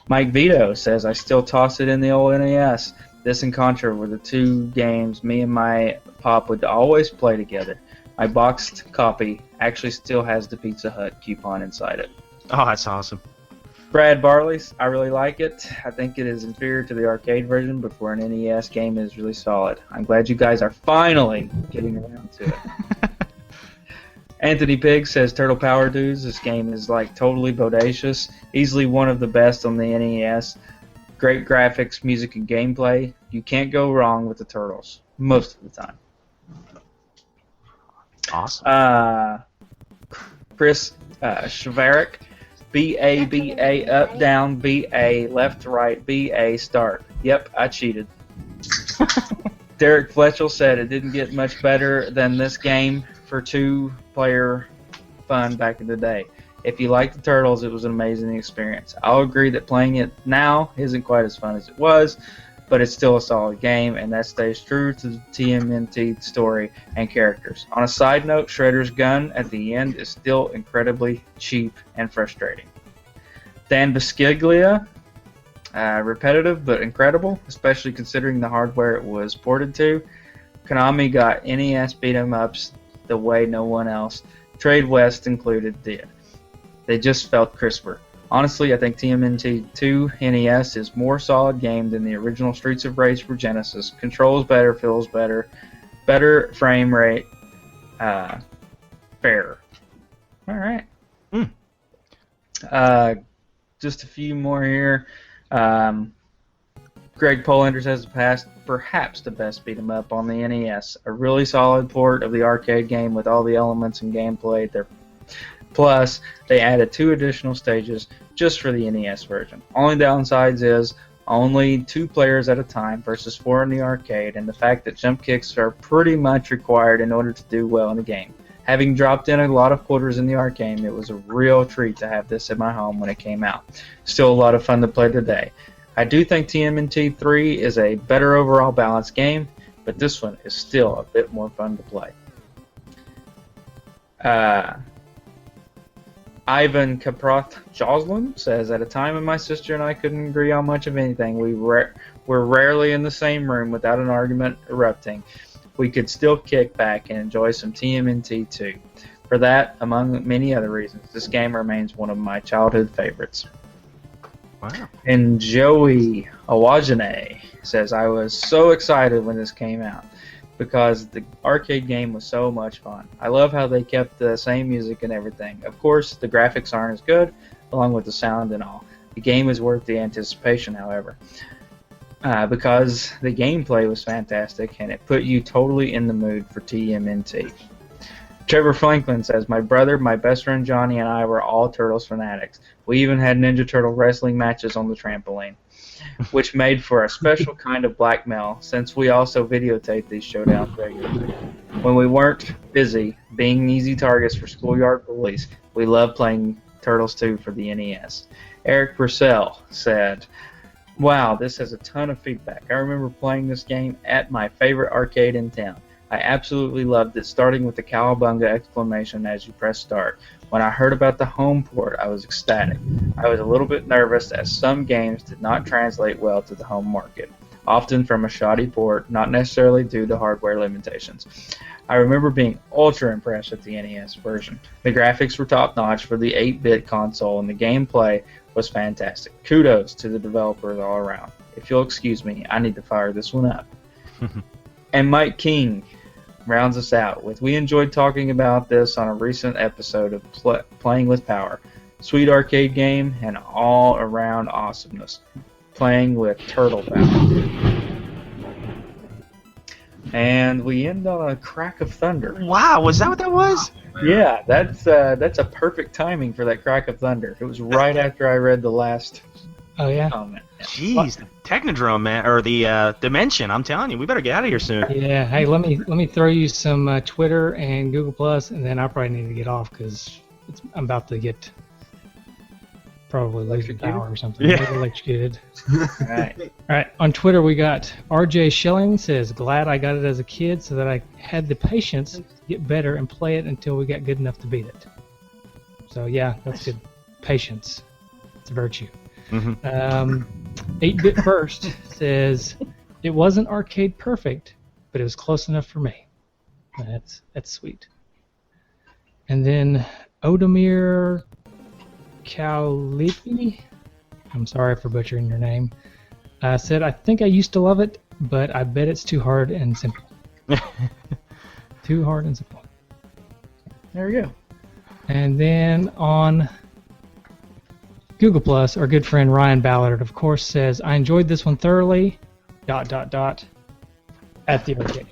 Mike Vito says I still toss it in the old NES. This and Contra were the two games me and my pop would always play together. My boxed copy actually still has the Pizza Hut coupon inside it. Oh, that's awesome. Brad Barley, I really like it. I think it is inferior to the arcade version, but for an NES game, it is really solid. I'm glad you guys are finally getting around to it. Anthony Pig says, Turtle Power Dudes, this game is like totally bodacious. Easily one of the best on the NES. Great graphics, music, and gameplay. You can't go wrong with the Turtles, most of the time. Awesome. Chris Shavarik, B-A-B-A, up, down, B-A, left, right, B-A, start. Yep, I cheated. Derek Fletchell said it didn't get much better than this game for two-player fun back in the day. If you like the Turtles, it was an amazing experience. I'll agree that playing it now isn't quite as fun as it was, but it's still a solid game, and that stays true to the TMNT story and characters. On a side note, Shredder's gun at the end is still incredibly cheap and frustrating. Dan Bisciglia, repetitive but incredible, especially considering the hardware it was ported to. Konami got NES beat-em-ups the way no one else, Trade West included, did. They just felt crisper. Honestly, I think TMNT 2 NES is more solid game than the original Streets of Rage for Genesis. Controls better, feels better, better frame rate, fairer. All right. Just a few more here. Greg Polanders has passed perhaps the best beat 'em up on the NES. A really solid port of the arcade game with all the elements and gameplay there. Plus, they added 2 additional stages just for the NES version. Only downsides is only 2 players at a time versus 4 in the arcade, and the fact that jump kicks are pretty much required in order to do well in the game. Having dropped in a lot of quarters in the arcade, it was a real treat to have this in my home when it came out. Still a lot of fun to play today. I do think TMNT 3 is a better overall balanced game, but this one is still a bit more fun to play. Ivan Kaproth Joslin says, at a time when my sister and I couldn't agree on much of anything, we were rarely in the same room without an argument erupting. We could still kick back and enjoy some TMNT 2. For that, among many other reasons, this game remains one of my childhood favorites. Wow. And Joey Awajane says, I was so excited when this came out because the arcade game was so much fun. I love how they kept the same music and everything. Of course, the graphics aren't as good, along with the sound and all. The game is worth the anticipation, however, because the gameplay was fantastic and it put you totally in the mood for TMNT. Trevor Franklin says, my brother, my best friend Johnny, and I were all Turtles fanatics. We even had Ninja Turtle wrestling matches on the trampoline, which made for a special kind of blackmail since we also videotaped these showdowns regularly. When we weren't busy being easy targets for schoolyard bullies, we loved playing Turtles 2 for the NES. Eric Purcell said, wow, this has a ton of feedback. I remember playing this game at my favorite arcade in town. I absolutely loved it, starting with the cowabunga exclamation as you press start. When I heard about the home port, I was ecstatic. I was a little bit nervous as some games did not translate well to the home market, often from a shoddy port, not necessarily due to hardware limitations. I remember being ultra impressed with the NES version. The graphics were top-notch for the 8-bit console, and the gameplay was fantastic. Kudos to the developers all around. If you'll excuse me, I need to fire this one up. And Mike King rounds us out with, we enjoyed talking about this on a recent episode of Playing with Power. Sweet arcade game and all-around awesomeness. Playing with Turtle Power. And we end on a crack of thunder. Wow, was that what that was? Yeah, that's a perfect timing for that crack of thunder. It was right after I read the last comment. Jeez, the Technodrome, man, or the Dimension. I'm telling you, we better get out of here soon. Yeah. Hey, let me throw you some Twitter and Google Plus, and then I probably need to get off because I'm about to get probably losing power or something. Yeah. Electrocuted. All right. On Twitter, we got RJ Schilling says, glad I got it as a kid so that I had the patience to get better and play it until we got good enough to beat it. So yeah, that's good. Patience. It's a virtue. 8-Bit First says, it wasn't arcade perfect, but it was close enough for me. That's sweet. And then Odemir Kaulipi, I'm sorry for butchering your name, said, I think I used to love it, but I bet it's too hard and simple. Too hard and simple. There we go. And then on Google Plus, our good friend Ryan Ballard, of course, says, I enjoyed this one thoroughly, ... at the arcade.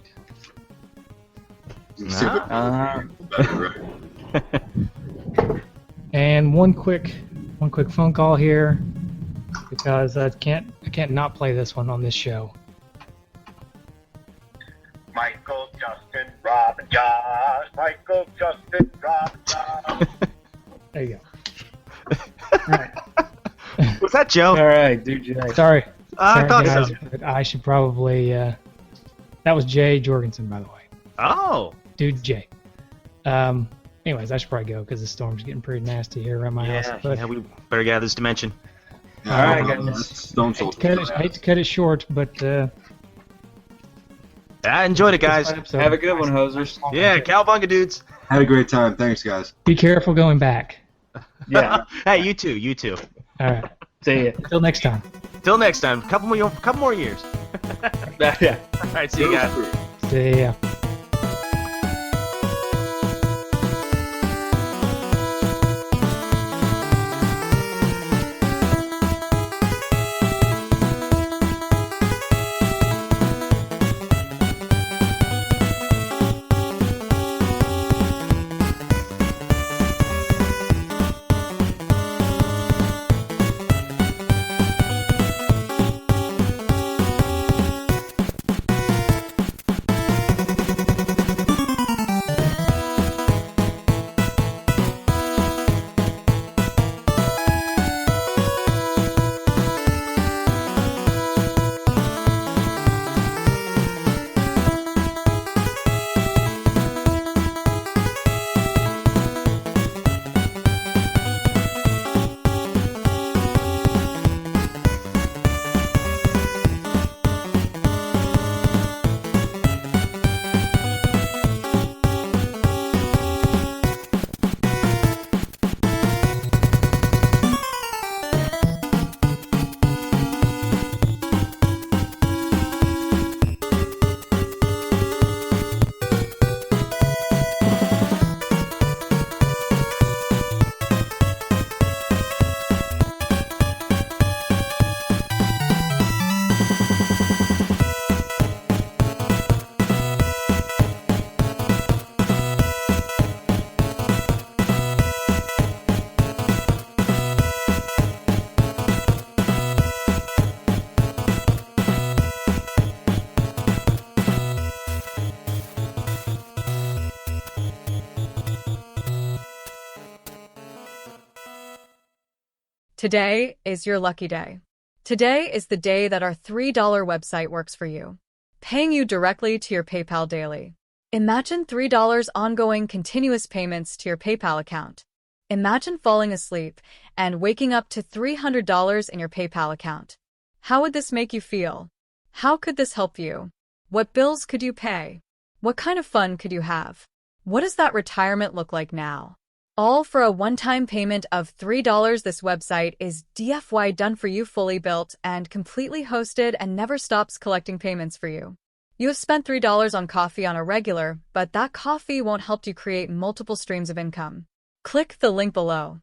And one quick phone call here, because I can't not play this one on this show. Michael, Justin, Rob, and Josh. Michael, Justin, Rob, and Josh. There you go. Was that Joe? All right, dude. Sorry. I thought guys, so. But I should probably. That was Jay Jorgensen, by the way. Oh. Dude, Jay. Anyways, I should probably go because the storm's getting pretty nasty here around my house. But, Yeah, we better get out of this dimension. All right, guys. I hate to cut it short, but. I enjoyed it, guys. Have a good one, hosers. Yeah, cowabunga dudes. Had a great time. Thanks, guys. Be careful going back. Yeah. Hey, you too. You too. All right. See ya. Till next time. Till next time. Couple more years. Yeah. All right. See you guys. See ya. Today is your lucky day. Today is the day that our $3 website works for you, paying you directly to your PayPal daily. Imagine $3 ongoing continuous payments to your PayPal account. Imagine falling asleep and waking up to $300 in your PayPal account. How would this make you feel? How could this help you? What bills could you pay? What kind of fun could you have? What does that retirement look like now? All for a one-time payment of $3. This website is DFY done for you, fully built and completely hosted, and never stops collecting payments for you. You have spent $3 on coffee on a regular, but that coffee won't help you create multiple streams of income. Click the link below.